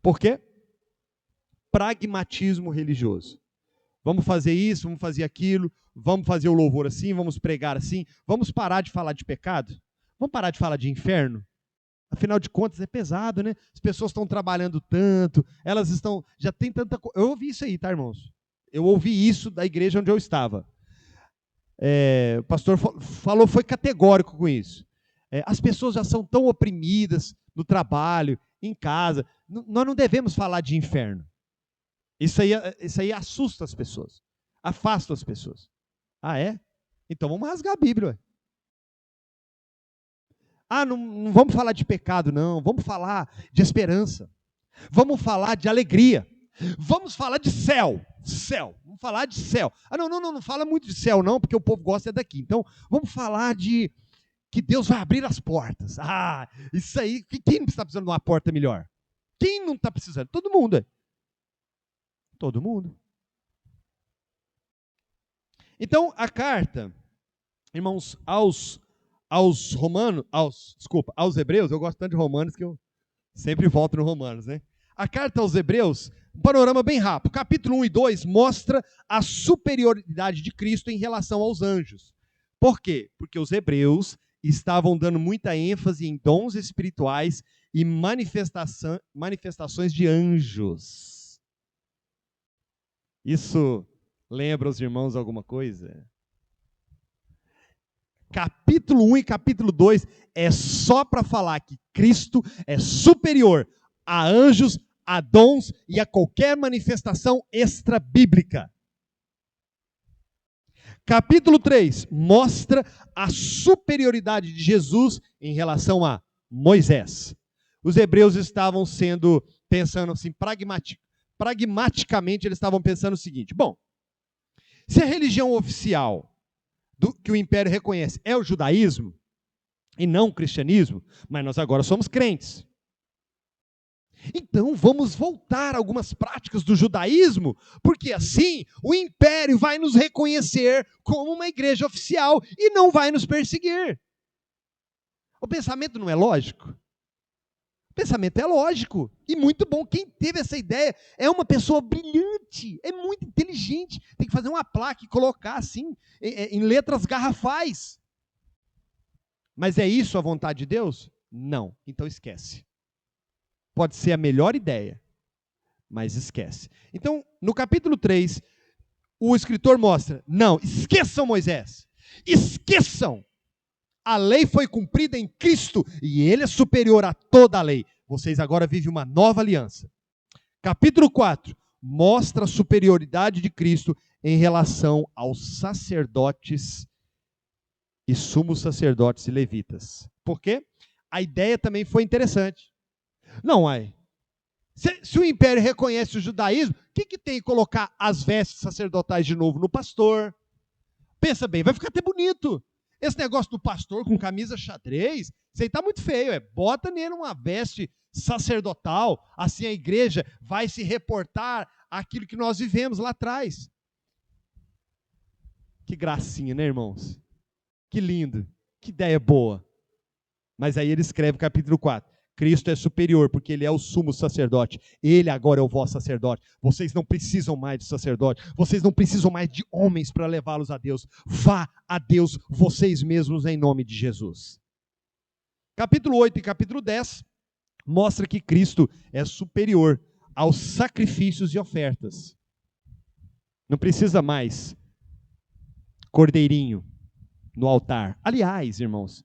Por quê? Pragmatismo religioso. Vamos fazer isso, vamos fazer aquilo, vamos fazer o louvor assim, vamos pregar assim, vamos parar de falar de pecado? Vamos parar de falar de inferno? Afinal de contas, é pesado, né? As pessoas estão trabalhando tanto, elas estão, já tem tanta coisa. Eu ouvi isso aí, tá, irmãos? Eu ouvi isso da igreja onde eu estava. O pastor falou, foi categórico com isso. As pessoas já são tão oprimidas no trabalho, em casa. Nós não devemos falar de inferno. Isso aí assusta as pessoas. Afasta as pessoas. É? Então vamos rasgar a Bíblia. Não vamos falar de pecado, não. Vamos falar de esperança. Vamos falar de alegria. Vamos falar de céu. Céu. Vamos falar de céu. Não fala muito de céu, não, porque o povo gosta daqui. Então, vamos falar de que Deus vai abrir as portas. Isso aí. Quem não está precisando de uma porta melhor? Quem não está precisando? Todo mundo. Todo mundo. Então, a carta, irmãos, aos Hebreus, eu gosto tanto de Romanos que eu sempre volto no Romanos, né? A carta aos Hebreus, um panorama bem rápido. Capítulo 1 e 2 mostra a superioridade de Cristo em relação aos anjos. Por quê? Porque os hebreus estavam dando muita ênfase em dons espirituais e manifestações de anjos. Isso lembra os irmãos alguma coisa? Capítulo 1 e capítulo 2 é só para falar que Cristo é superior a anjos, a dons e a qualquer manifestação extra-bíblica. Capítulo 3 mostra a superioridade de Jesus em relação a Moisés. Os hebreus estavam pensando assim, pragmaticamente, eles estavam pensando o seguinte: bom, se a religião oficial que o império reconhece é o judaísmo, e não o cristianismo, mas nós agora somos crentes. Então vamos voltar a algumas práticas do judaísmo, porque assim o império vai nos reconhecer como uma igreja oficial e não vai nos perseguir. O pensamento não é lógico? O pensamento é lógico e muito bom. Quem teve essa ideia é uma pessoa brilhante, é muito inteligente. Tem que fazer uma placa e colocar assim, em letras garrafais. Mas é isso a vontade de Deus? Não. Então esquece. Pode ser a melhor ideia, mas esquece. Então, no capítulo 3, o escritor mostra: não, esqueçam Moisés. Esqueçam. A lei foi cumprida em Cristo e ele é superior a toda a lei. Vocês agora vivem uma nova aliança. Capítulo 4 mostra a superioridade de Cristo em relação aos sacerdotes e sumos sacerdotes e levitas. Por quê? A ideia também foi interessante. Não, se o império reconhece o judaísmo, o que tem que colocar as vestes sacerdotais de novo no pastor? Pensa bem, vai ficar até bonito. Esse negócio do pastor com camisa xadrez, isso aí está muito feio. Bota nele uma veste sacerdotal, assim a igreja vai se reportar àquilo que nós vivemos lá atrás. Que gracinha, né, irmãos? Que lindo, que ideia boa. Mas aí ele escreve capítulo 4. Cristo é superior, porque ele é o sumo sacerdote. Ele agora é o vosso sacerdote. Vocês não precisam mais de sacerdote. Vocês não precisam mais de homens para levá-los a Deus. Vá a Deus vocês mesmos em nome de Jesus. Capítulo 8 e capítulo 10 mostra que Cristo é superior aos sacrifícios e ofertas. Não precisa mais cordeirinho no altar. Aliás, irmãos,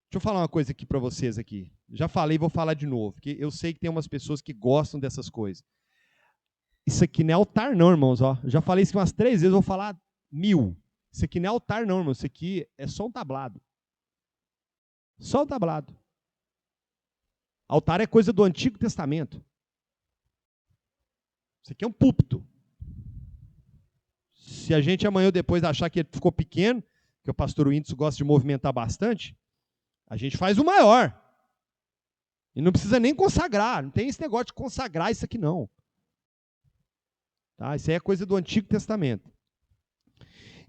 deixa eu falar uma coisa aqui para vocês aqui. Já falei, vou falar de novo, porque eu sei que tem umas pessoas que gostam dessas coisas. Isso aqui não é altar não, irmãos. Ó. Já falei isso umas 3 vezes, vou falar 1000. Isso aqui não é altar não, irmãos. Isso aqui é só um tablado. Só um tablado. Altar é coisa do Antigo Testamento. Isso aqui é um púlpito. Se a gente amanhã ou depois achar que ele ficou pequeno, que o pastor Whindersson gosta de movimentar bastante, a gente faz o maior. E não precisa nem consagrar. Não tem esse negócio de consagrar isso aqui, não. Tá? Isso aí é coisa do Antigo Testamento.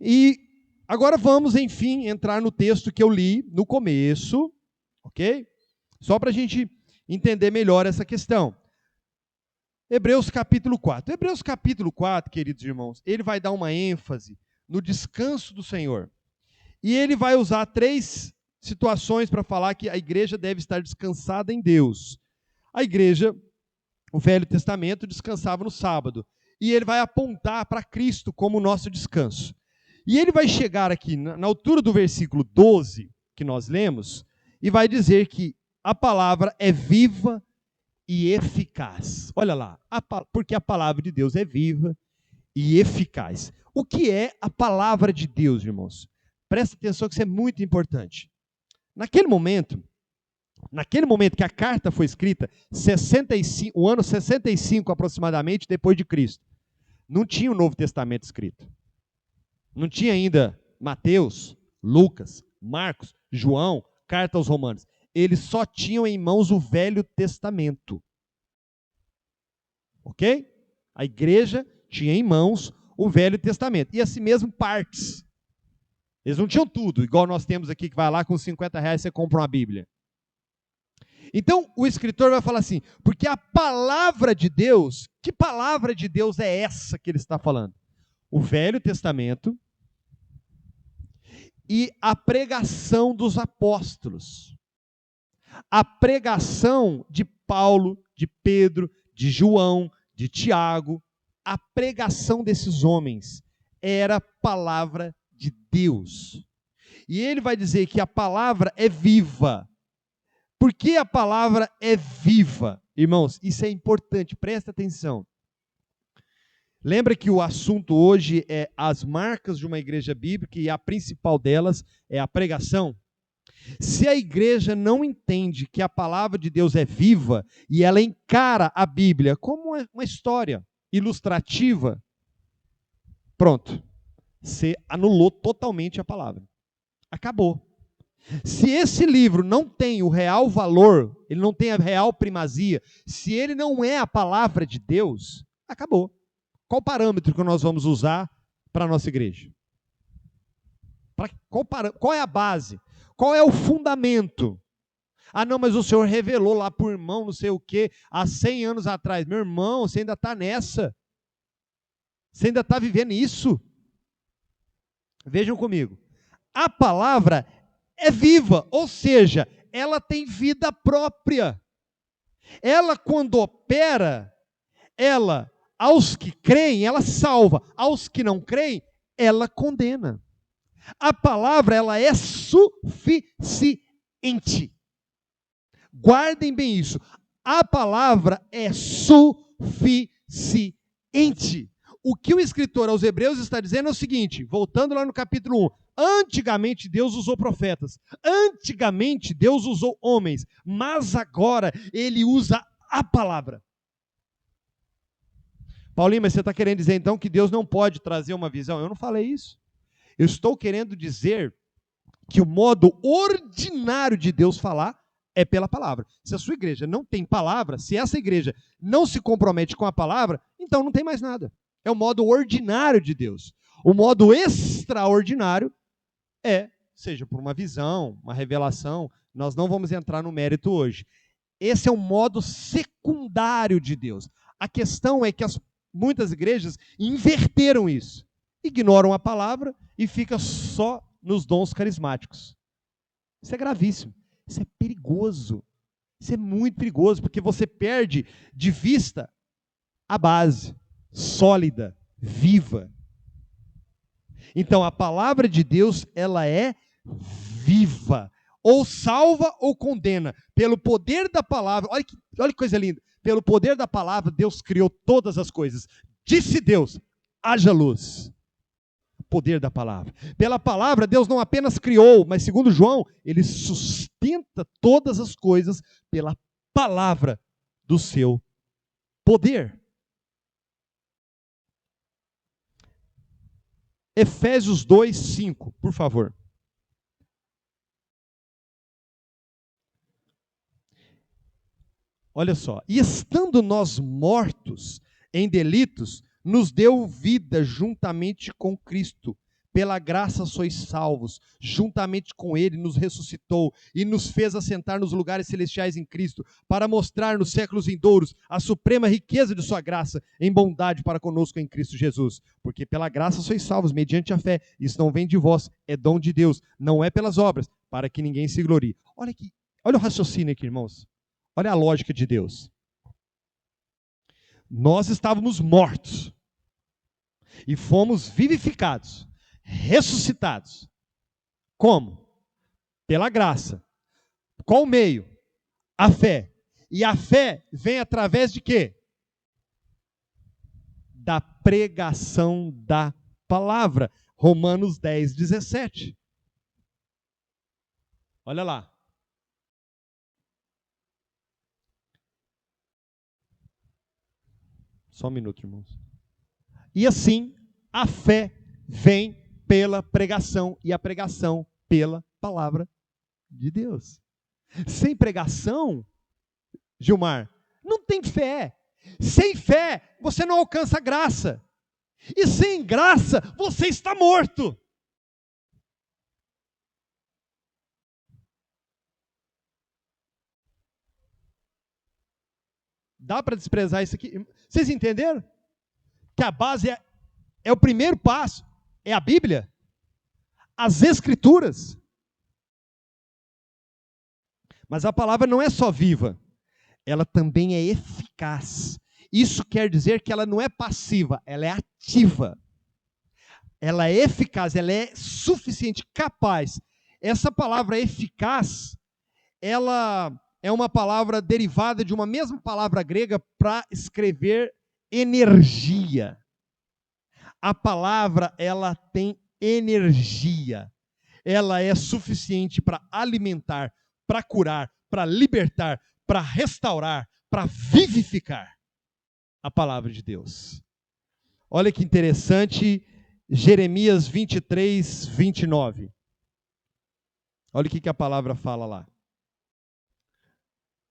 E agora vamos, enfim, entrar no texto que eu li no começo. Ok? Só para a gente entender melhor essa questão. Hebreus capítulo 4. Hebreus capítulo 4, queridos irmãos, ele vai dar uma ênfase no descanso do Senhor. E ele vai usar 3 situações para falar que a igreja deve estar descansada em Deus. A igreja, o Velho Testamento, descansava no sábado. E ele vai apontar para Cristo como o nosso descanso. E ele vai chegar aqui, na altura do versículo 12, que nós lemos, e vai dizer que a palavra é viva e eficaz. Olha lá, porque a palavra de Deus é viva e eficaz. O que é a palavra de Deus, irmãos? Presta atenção que isso é muito importante. Naquele momento que a carta foi escrita, o ano 65 aproximadamente depois de Cristo, não tinha o Novo Testamento escrito. Não tinha ainda Mateus, Lucas, Marcos, João, carta aos Romanos. Eles só tinham em mãos o Velho Testamento. Ok? A igreja tinha em mãos o Velho Testamento. E assim mesmo partes. Eles não tinham tudo, igual nós temos aqui, que vai lá com R$50 você compra uma Bíblia. Então, o escritor vai falar assim, porque a palavra de Deus, que palavra de Deus é essa que ele está falando? O Velho Testamento e a pregação dos apóstolos. A pregação de Paulo, de Pedro, de João, de Tiago, a pregação desses homens era a palavra de Deus. E ele vai dizer que a palavra é viva. Por que a palavra é viva? Irmãos, isso é importante, presta atenção. Lembra que o assunto hoje é as marcas de uma igreja bíblica e a principal delas é a pregação. Se a igreja não entende que a palavra de Deus é viva e ela encara a Bíblia como uma história ilustrativa, pronto, você anulou totalmente a palavra. Acabou. Se esse livro não tem o real valor, ele não tem a real primazia, se ele não é a palavra de Deus, acabou. Qual parâmetro que nós vamos usar para a nossa igreja? Qual é a base? Qual é o fundamento? Ah, não, mas o Senhor revelou lá para o irmão, não sei o quê, há 100 anos atrás. Meu irmão, você ainda está nessa? Você ainda está vivendo isso? Vejam comigo. A palavra é viva, ou seja, ela tem vida própria. Ela, quando opera, ela, aos que creem, ela salva. Aos que não creem, ela condena. A palavra, ela é suficiente. Guardem bem isso. A palavra é suficiente. O que o escritor aos Hebreus está dizendo é o seguinte, voltando lá no capítulo 1. Antigamente Deus usou profetas. Antigamente Deus usou homens. Mas agora Ele usa a palavra. Paulinho, mas você está querendo dizer então que Deus não pode trazer uma visão? Eu não falei isso. Eu estou querendo dizer que o modo ordinário de Deus falar é pela palavra. Se a sua igreja não tem palavra, se essa igreja não se compromete com a palavra, então não tem mais nada. É o modo ordinário de Deus. O modo extraordinário seja por uma visão, uma revelação, nós não vamos entrar no mérito hoje. Esse é o modo secundário de Deus. A questão é que muitas igrejas inverteram isso. Ignoram a palavra e fica só nos dons carismáticos. Isso é gravíssimo. Isso é perigoso. Isso é muito perigoso, porque você perde de vista a base sólida, viva. Então, a palavra de Deus, ela é viva. Ou salva ou condena. Pelo poder da palavra, olha que coisa linda. Pelo poder da palavra, Deus criou todas as coisas. Disse Deus, haja luz. Poder da palavra. Pela palavra, Deus não apenas criou, mas segundo João, Ele sustenta todas as coisas pela palavra do seu poder. Efésios 2:5, por favor. Olha só. E estando nós mortos em delitos, nos deu vida juntamente com Cristo. Pela graça sois salvos. Juntamente com Ele nos ressuscitou e nos fez assentar nos lugares celestiais em Cristo, para mostrar nos séculos vindouros a suprema riqueza de sua graça em bondade para conosco em Cristo Jesus. Porque pela graça sois salvos, mediante a fé. Isso não vem de vós, é dom de Deus. Não é pelas obras, para que ninguém se glorie. Olha o raciocínio aqui, irmãos. Olha a lógica de Deus. Nós estávamos mortos e fomos vivificados, ressuscitados. Como? Pela graça. Qual o meio? A fé. E a fé vem através de quê? Da pregação da palavra. Romanos 10:17. Olha lá. Só um minuto, irmãos. E assim, a fé vem pela pregação, e a pregação pela palavra de Deus. Sem pregação, Gilmar, não tem fé. Sem fé, você não alcança graça. E sem graça, você está morto. Dá para desprezar isso aqui? Vocês entenderam? Que a base é o primeiro passo, é a Bíblia, as Escrituras. Mas a palavra não é só viva, ela também é eficaz. Isso quer dizer que ela não é passiva, ela é ativa. Ela é eficaz, ela é suficiente, capaz. Essa palavra eficaz, ela é uma palavra derivada de uma mesma palavra grega para escrever energia. A palavra, ela tem energia. Ela é suficiente para alimentar, para curar, para libertar, para restaurar, para vivificar. A palavra de Deus. Olha que interessante, Jeremias 23, 29. Olha o que a palavra fala lá.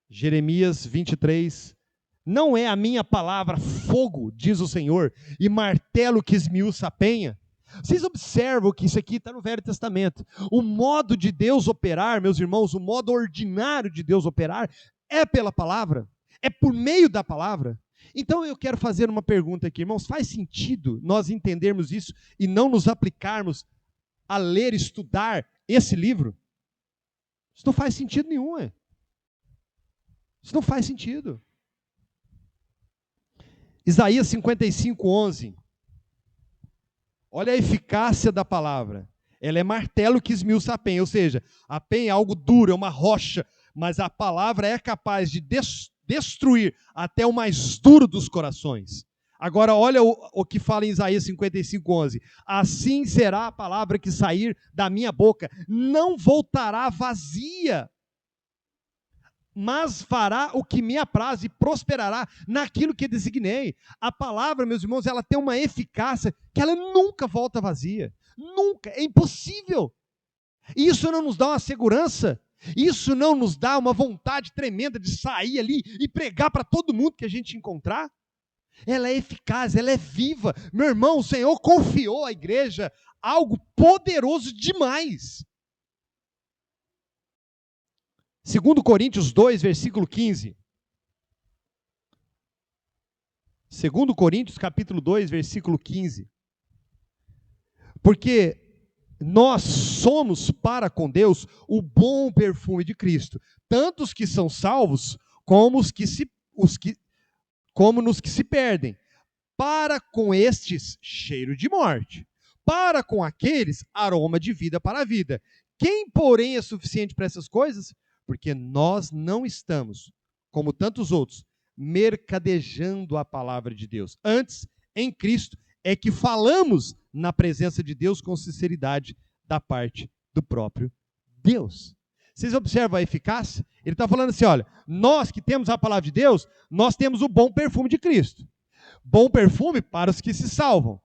Jeremias 23. Não é a minha palavra fogo, diz o Senhor, e martelo que esmiuça a penha? Vocês observam que isso aqui está no Velho Testamento. O modo de Deus operar, meus irmãos, o modo ordinário de Deus operar é pela palavra, é por meio da palavra. Então eu quero fazer uma pergunta aqui, irmãos. Faz sentido nós entendermos isso e não nos aplicarmos a ler, estudar esse livro? Isso não faz sentido nenhum, é? Isso não faz sentido. Isaías 55, 11. Olha a eficácia da palavra. Ela é martelo que esmiuça a penha, ou seja, a penha é algo duro, é uma rocha, mas a palavra é capaz de destruir até o mais duro dos corações. Agora olha o que fala em Isaías 55, 11. Assim será a palavra que sair da minha boca, não voltará vazia, mas fará o que me apraz e prosperará naquilo que designei. A palavra, meus irmãos, ela tem uma eficácia que ela nunca volta vazia. Nunca, é impossível. E isso não nos dá uma segurança, isso não nos dá uma vontade tremenda de sair ali e pregar para todo mundo que a gente encontrar. Ela é eficaz, ela é viva. Meu irmão, o Senhor confiou à igreja algo poderoso demais. 2 Coríntios 2, versículo 15. 2 Coríntios, capítulo 2, versículo 15. Porque nós somos para com Deus o bom perfume de Cristo, tanto os que são salvos, como nos que se perdem. Para com estes, cheiro de morte. Para com aqueles, aroma de vida para a vida. Quem, porém, é suficiente para essas coisas? Porque nós não estamos, como tantos outros, mercadejando a palavra de Deus. Antes, em Cristo, é que falamos na presença de Deus com sinceridade da parte do próprio Deus. Vocês observam a eficácia? Ele está falando assim, olha, nós que temos a palavra de Deus, nós temos o bom perfume de Cristo. Bom perfume para os que se salvam.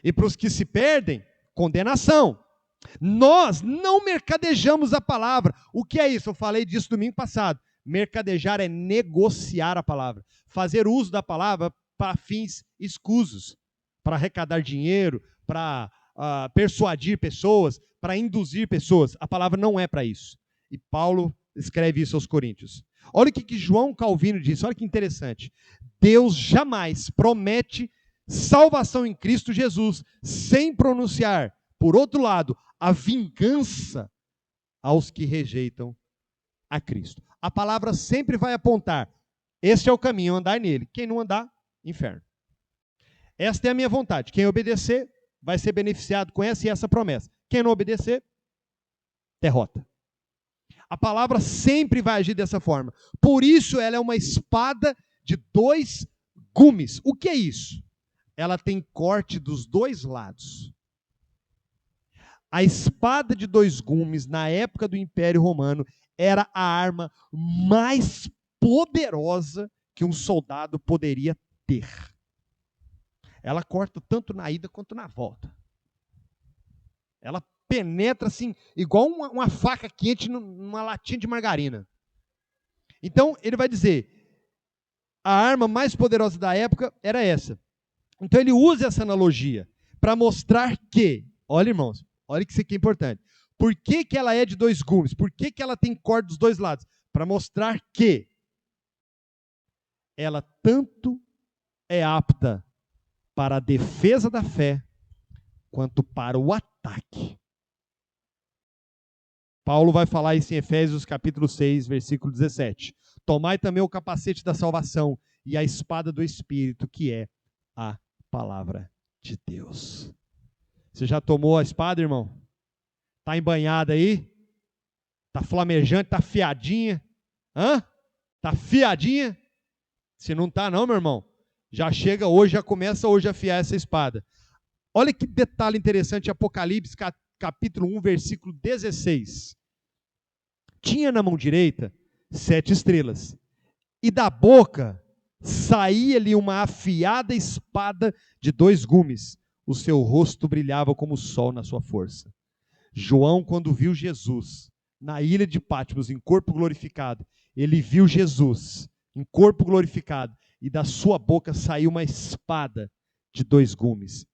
E para os que se perdem, condenação. Nós não mercadejamos a palavra. O que é isso? Eu falei disso domingo passado. Mercadejar é negociar a palavra. Fazer uso da palavra para fins escusos. Para arrecadar dinheiro, para persuadir pessoas, para induzir pessoas. A palavra não é para isso. E Paulo escreve isso aos Coríntios. Olha o que João Calvino disse, olha que interessante. Deus jamais promete salvação em Cristo Jesus sem pronunciar, por outro lado, a vingança aos que rejeitam a Cristo. A palavra sempre vai apontar, este é o caminho, andar nele. Quem não andar, inferno. Esta é a minha vontade. Quem obedecer vai ser beneficiado com essa e essa promessa. Quem não obedecer, derrota. A palavra sempre vai agir dessa forma. Por isso ela é uma espada de dois gumes. O que é isso? Ela tem corte dos dois lados. A espada de dois gumes, na época do Império Romano, era a arma mais poderosa que um soldado poderia ter. Ela corta tanto na ida quanto na volta. Ela penetra assim, igual uma faca quente numa latinha de margarina. Então, ele vai dizer, a arma mais poderosa da época era essa. Então, ele usa essa analogia para mostrar que, olha, irmãos, olha que isso aqui é importante. Por que ela é de dois gumes? Por que ela tem corda dos dois lados? Para mostrar que ela tanto é apta para a defesa da fé, quanto para o ataque. Paulo vai falar isso em Efésios capítulo 6, versículo 17. Tomai também o capacete da salvação e a espada do Espírito, que é a palavra de Deus. Você já tomou a espada, irmão? Está embanhada aí? Está flamejante? Está fiadinha? Está fiadinha? Se não está não, meu irmão, Já chega hoje, já começa hoje a afiar essa espada. Olha que detalhe interessante, Apocalipse capítulo 1, versículo 16. Tinha na mão direita 7 estrelas, e da boca saía-lhe uma afiada espada de 2 gumes. O seu rosto brilhava como o sol na sua força. João, quando viu Jesus na ilha de Patmos, em corpo glorificado, ele viu Jesus em corpo glorificado, e da sua boca saiu uma espada de 2 gumes.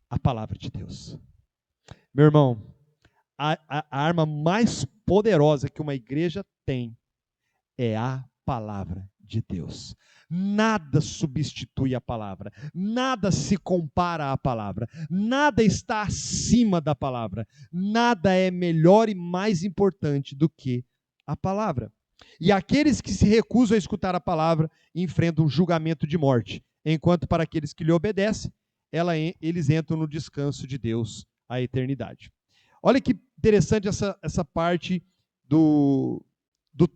A palavra de Deus. Meu irmão, a arma mais poderosa que uma igreja tem é a palavra de Deus. Nada substitui a palavra, nada se compara à palavra, nada está acima da palavra, nada é melhor e mais importante do que a palavra. E aqueles que se recusam a escutar a palavra enfrentam um julgamento de morte, enquanto para aqueles que lhe obedecem, eles entram no descanso de Deus, a eternidade. Olha que interessante essa parte do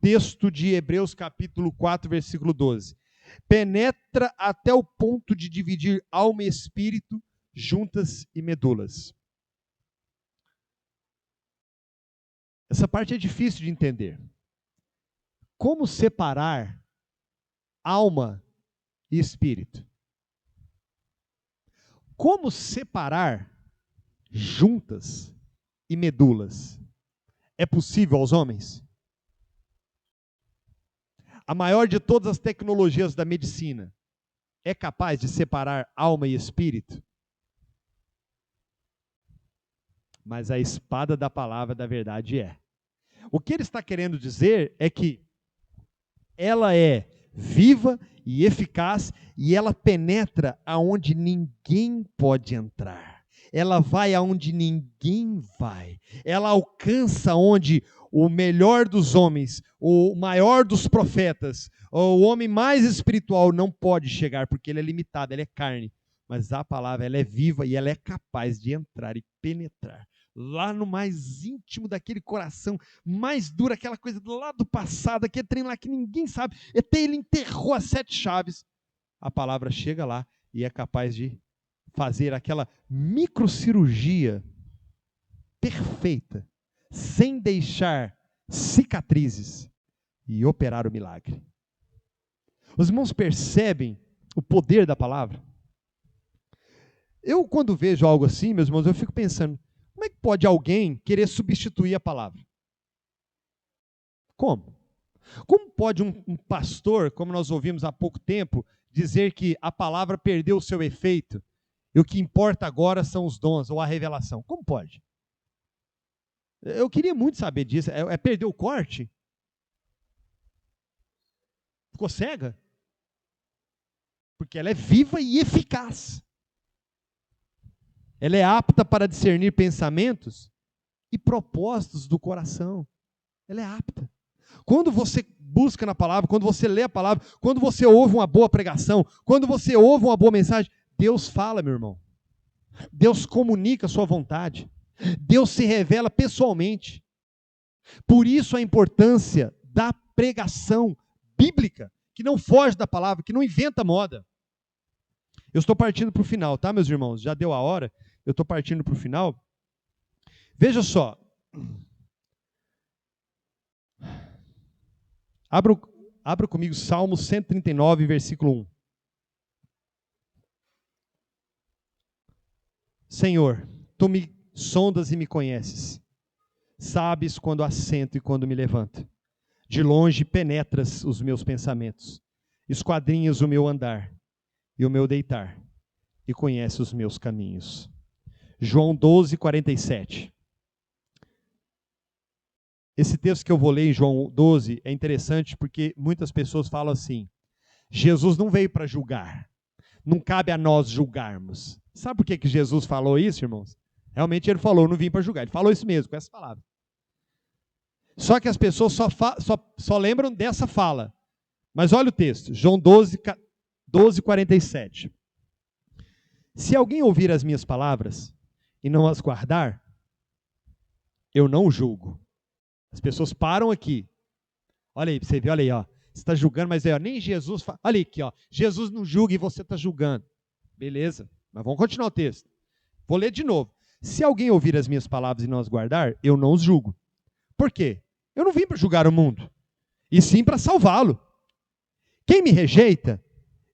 texto de Hebreus capítulo 4, versículo 12. Penetra até o ponto de dividir alma e espírito, juntas e medulas. Essa parte é difícil de entender. Como separar alma e espírito? Como separar juntas e medulas? É possível aos homens? A maior de todas as tecnologias da medicina é capaz de separar alma e espírito? Mas a espada da palavra da verdade é. O que ele está querendo dizer é que ela é viva e eficaz e ela penetra aonde ninguém pode entrar. Ela vai aonde ninguém vai. Ela alcança onde o melhor dos homens, o maior dos profetas, o homem mais espiritual não pode chegar, porque ele é limitado, ele é carne. Mas a palavra, ela é viva e ela é capaz de entrar e penetrar lá no mais íntimo daquele coração, mais duro, aquela coisa do lado do passado, aquele trem lá que ninguém sabe. Até ele enterrou as 7 chaves. A palavra chega lá e é capaz de fazer aquela microcirurgia perfeita, sem deixar cicatrizes, e operar o milagre. Os irmãos percebem o poder da palavra? Eu, quando vejo algo assim, meus irmãos, eu fico pensando, como é que pode alguém querer substituir a palavra? Como? Como pode um pastor, como nós ouvimos há pouco tempo, dizer que a palavra perdeu o seu efeito e o que importa agora são os dons ou a revelação? Como pode? Eu queria muito saber disso. É perder o corte? Ficou cega? Porque ela é viva e eficaz. Ela é apta para discernir pensamentos e propósitos do coração. Ela é apta. Quando você busca na palavra, quando você lê a palavra, quando você ouve uma boa pregação, quando você ouve uma boa mensagem, Deus fala, meu irmão. Deus comunica a sua vontade. Deus se revela pessoalmente. Por isso a importância da pregação bíblica, que não foge da palavra, que não inventa moda. Eu estou partindo para o final, tá, meus irmãos? Já deu a hora, eu estou partindo para o final. Veja só. Abra comigo Salmo 139, versículo 1. Senhor, tu me sondas e me conheces. Sabes quando assento e quando me levanto. De longe penetras os meus pensamentos. Esquadrinhas o meu andar e o meu deitar. E conheces os meus caminhos. João 12, 47. Esse texto que eu vou ler em João 12 é interessante porque muitas pessoas falam assim, Jesus não veio para julgar, não cabe a nós julgarmos. Sabe por que Jesus falou isso, irmãos? Realmente ele falou, não vim para julgar, ele falou isso mesmo, com essa palavra. Só que as pessoas só lembram dessa fala. Mas olha o texto, João 12, 47. Se alguém ouvir as minhas palavras e não as guardar, eu não o julgo. As pessoas param aqui. Olha aí, você vê, olha aí, ó. Você está julgando, mas nem Jesus fala. Olha aqui, ó. Jesus não julga e você está julgando. Beleza, mas vamos continuar o texto. Vou ler de novo. Se alguém ouvir as minhas palavras e não as guardar, eu não os julgo. Por quê? Eu não vim para julgar o mundo, e sim para salvá-lo. Quem me rejeita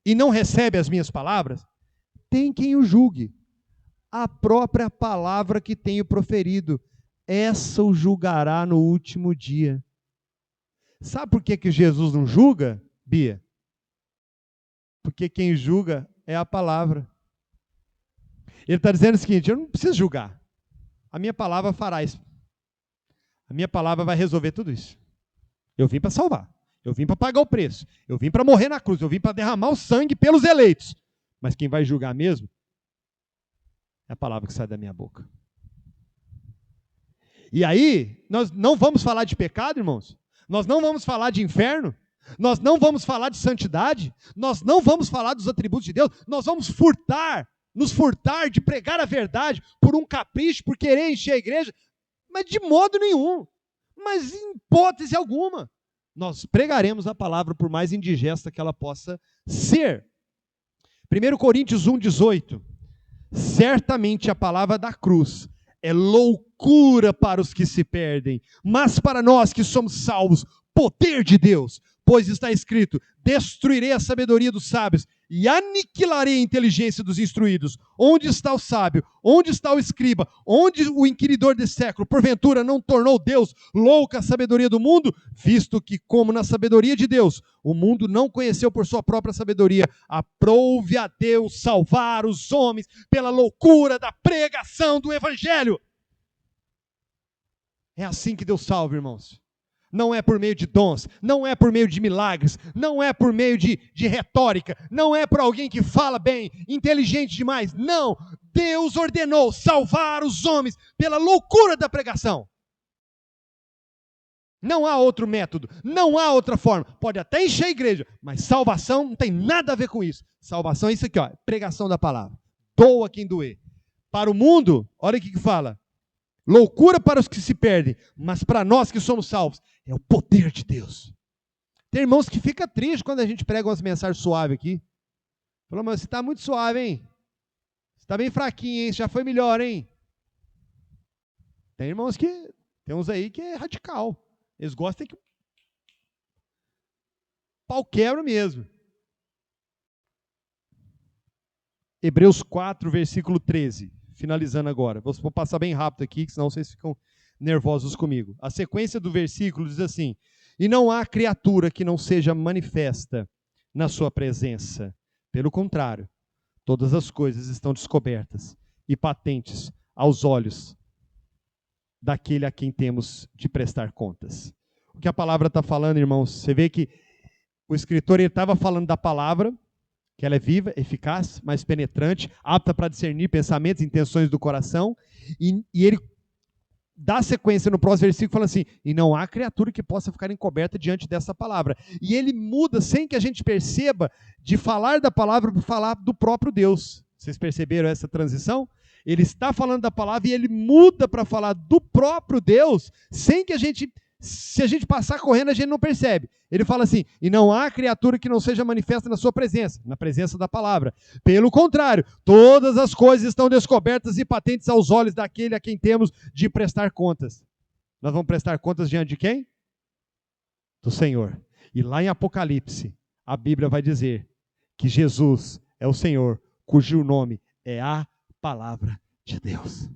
e não recebe as minhas palavras, tem quem o julgue. A própria palavra que tenho proferido, essa o julgará no último dia. Sabe por que Jesus não julga, Bia? Porque quem julga é a palavra. Ele está dizendo o seguinte: eu não preciso julgar. A minha palavra fará isso. A minha palavra vai resolver tudo isso. Eu vim para salvar. Eu vim para pagar o preço. Eu vim para morrer na cruz. Eu vim para derramar o sangue pelos eleitos. Mas quem vai julgar mesmo é a palavra que sai da minha boca. E aí, nós não vamos falar de pecado, irmãos. Nós não vamos falar de inferno. Nós não vamos falar de santidade. Nós não vamos falar dos atributos de Deus. Nós vamos nos furtar de pregar a verdade por um capricho, por querer encher a igreja. Mas de modo nenhum. Mas em hipótese alguma. Nós pregaremos a palavra por mais indigesta que ela possa ser. 1 Coríntios 1,18. Certamente a palavra da cruz é loucura para os que se perdem, mas para nós que somos salvos, poder de Deus. Pois está escrito: destruirei a sabedoria dos sábios e aniquilarei a inteligência dos instruídos. Onde está o sábio? Onde está o escriba? Onde o inquiridor desse século? Porventura não tornou Deus louca a sabedoria do mundo? Visto que, como na sabedoria de Deus, o mundo não conheceu por sua própria sabedoria, aprove a Deus salvar os homens pela loucura da pregação do evangelho. É assim que Deus salva, irmãos. Não é por meio de dons, não é por meio de milagres, não é por meio de retórica, não é por alguém que fala bem, inteligente demais. Não, Deus ordenou salvar os homens pela loucura da pregação. Não há outro método, não há outra forma. Pode até encher a igreja, mas salvação não tem nada a ver com isso. Salvação é isso aqui, ó, pregação da palavra. Doa quem doer. Para o mundo, olha o que fala. Loucura para os que se perdem, mas para nós que somos salvos, é o poder de Deus. Tem irmãos que ficam tristes quando a gente prega umas mensagens suaves aqui. Falou, mas você está muito suave, hein? Você está bem fraquinho, hein? Você já foi melhor, hein? Tem irmãos que, tem uns aí que é radical. Eles gostam que o pau quebra mesmo. Hebreus 4, versículo 13. Finalizando agora. Vou passar bem rápido aqui, senão vocês ficam nervosos comigo. A sequência do versículo diz assim: e não há criatura que não seja manifesta na sua presença. Pelo contrário, todas as coisas estão descobertas e patentes aos olhos daquele a quem temos de prestar contas. O que a palavra está falando, irmãos? Você vê que o escritor estava falando da palavra, que ela é viva, eficaz, mais penetrante, apta para discernir pensamentos e intenções do coração, e ele dá sequência no próximo versículo, falando assim: e não há criatura que possa ficar encoberta diante dessa palavra. E ele muda, sem que a gente perceba, de falar da palavra para falar do próprio Deus. Vocês perceberam essa transição? Ele está falando da palavra e ele muda para falar do próprio Deus, sem que a gente, se a gente passar correndo, a gente não percebe. Ele fala assim: e não há criatura que não seja manifesta na sua presença, na presença da palavra. Pelo contrário, todas as coisas estão descobertas e patentes aos olhos daquele a quem temos de prestar contas. Nós vamos prestar contas diante de quem? Do Senhor. E lá em Apocalipse, a Bíblia vai dizer que Jesus é o Senhor, cujo nome é a palavra de Deus.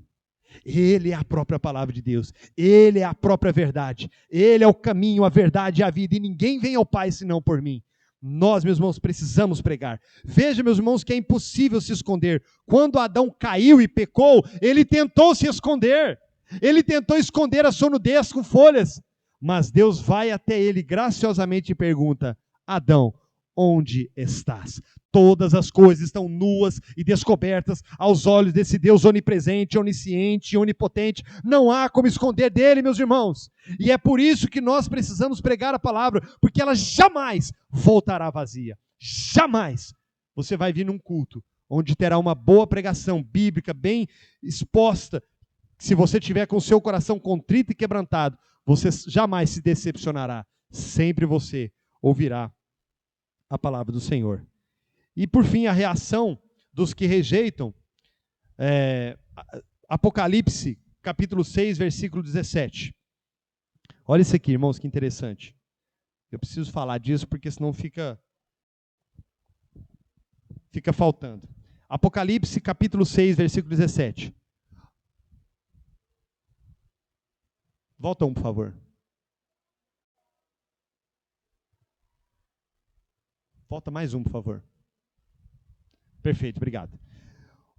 Ele é a própria palavra de Deus. Ele é a própria verdade. Ele é o caminho, a verdade e a vida. E ninguém vem ao Pai senão por mim. Nós, meus irmãos, precisamos pregar. Veja, meus irmãos, que é impossível se esconder. Quando Adão caiu e pecou, ele tentou se esconder. Ele tentou esconder a sua nudez com folhas. Mas Deus vai até ele graciosamente e pergunta: Adão, onde estás? Todas as coisas estão nuas e descobertas aos olhos desse Deus onipresente, onisciente e onipotente. Não há como esconder dele, meus irmãos. E é por isso que nós precisamos pregar a palavra, porque ela jamais voltará vazia. Jamais. Você vai vir num culto onde terá uma boa pregação bíblica, bem exposta. Se você tiver com o seu coração contrito e quebrantado, você jamais se decepcionará. Sempre você ouvirá a palavra do Senhor. E por fim, a reação dos que rejeitam, Apocalipse, capítulo 6, versículo 17. Olha isso aqui, irmãos, que interessante. Eu preciso falar disso porque senão fica faltando. Apocalipse, capítulo 6, versículo 17. Volta um, por favor. Volta mais um, por favor. Perfeito, obrigado.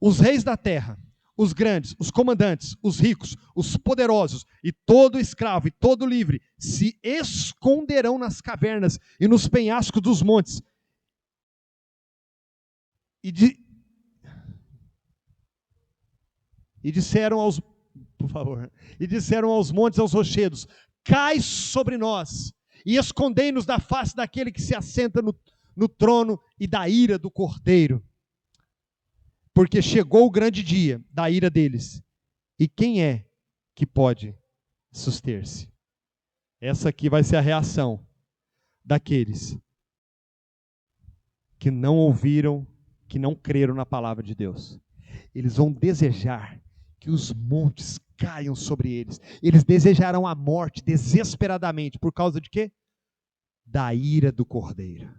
Os reis da terra, os grandes, os comandantes, os ricos, os poderosos, e todo escravo e todo livre, se esconderão nas cavernas e nos penhascos dos montes. E disseram aos, por favor, e disseram aos montes, aos rochedos: cai sobre nós, e escondei-nos da face daquele que se assenta no trono e da ira do Cordeiro. Porque chegou o grande dia da ira deles. E quem é que pode suster-se? Essa aqui vai ser a reação daqueles que não ouviram, que não creram na palavra de Deus. Eles vão desejar que os montes caiam sobre eles. Eles desejarão a morte desesperadamente. Por causa de quê? Da ira do Cordeiro.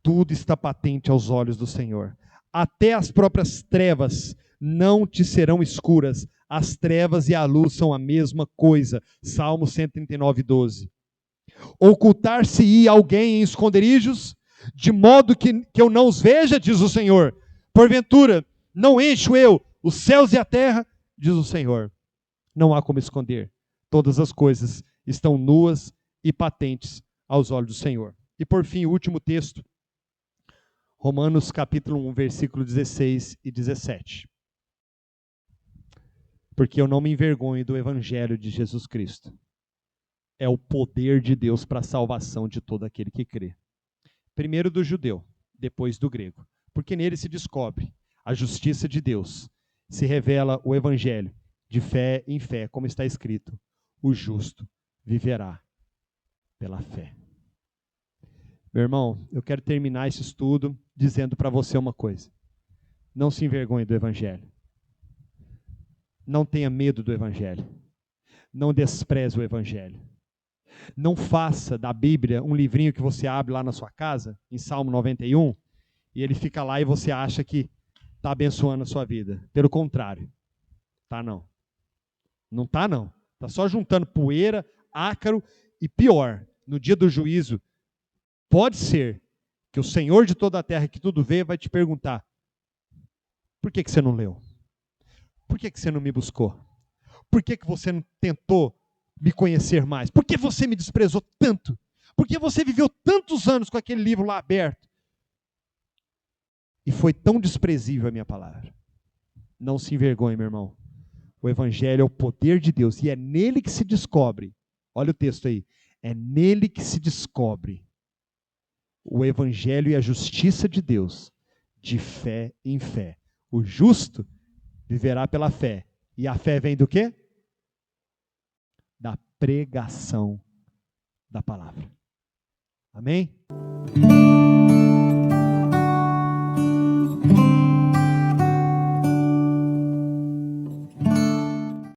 Tudo está patente aos olhos do Senhor. Até as próprias trevas não te serão escuras. As trevas e a luz são a mesma coisa. Salmo 139, 12. Ocultar-se-ia alguém em esconderijos, de modo que eu não os veja, diz o Senhor. Porventura, não encho eu os céus e a terra, diz o Senhor. Não há como esconder. Todas as coisas estão nuas e patentes aos olhos do Senhor. E por fim, o último texto. Romanos capítulo 1, versículo 16 e 17. Porque eu não me envergonho do evangelho de Jesus Cristo. É o poder de Deus para a salvação de todo aquele que crê. Primeiro do judeu, depois do grego. Porque nele se descobre a justiça de Deus. Se revela o evangelho de fé em fé, como está escrito: o justo viverá pela fé. Meu irmão, eu quero terminar esse estudo dizendo para você uma coisa. Não se envergonhe do evangelho. Não tenha medo do evangelho. Não despreze o evangelho. Não faça da Bíblia um livrinho que você abre lá na sua casa, em Salmo 91, e ele fica lá e você acha que está abençoando a sua vida. Pelo contrário. Tá não. Não tá não. Está só juntando poeira, ácaro e pior. No dia do juízo, pode ser que o Senhor de toda a terra que tudo vê vai te perguntar: por que você não leu? Por que você não me buscou? Por que você não tentou me conhecer mais? Por que você me desprezou tanto? Por que você viveu tantos anos com aquele livro lá aberto? E foi tão desprezível a minha palavra. Não se envergonhe, meu irmão. O evangelho é o poder de Deus e é nele que se descobre. Olha o texto aí. É nele que se descobre o evangelho e a justiça de Deus, de fé em fé. O justo viverá pela fé. E a fé vem do quê? Da pregação da palavra. Amém?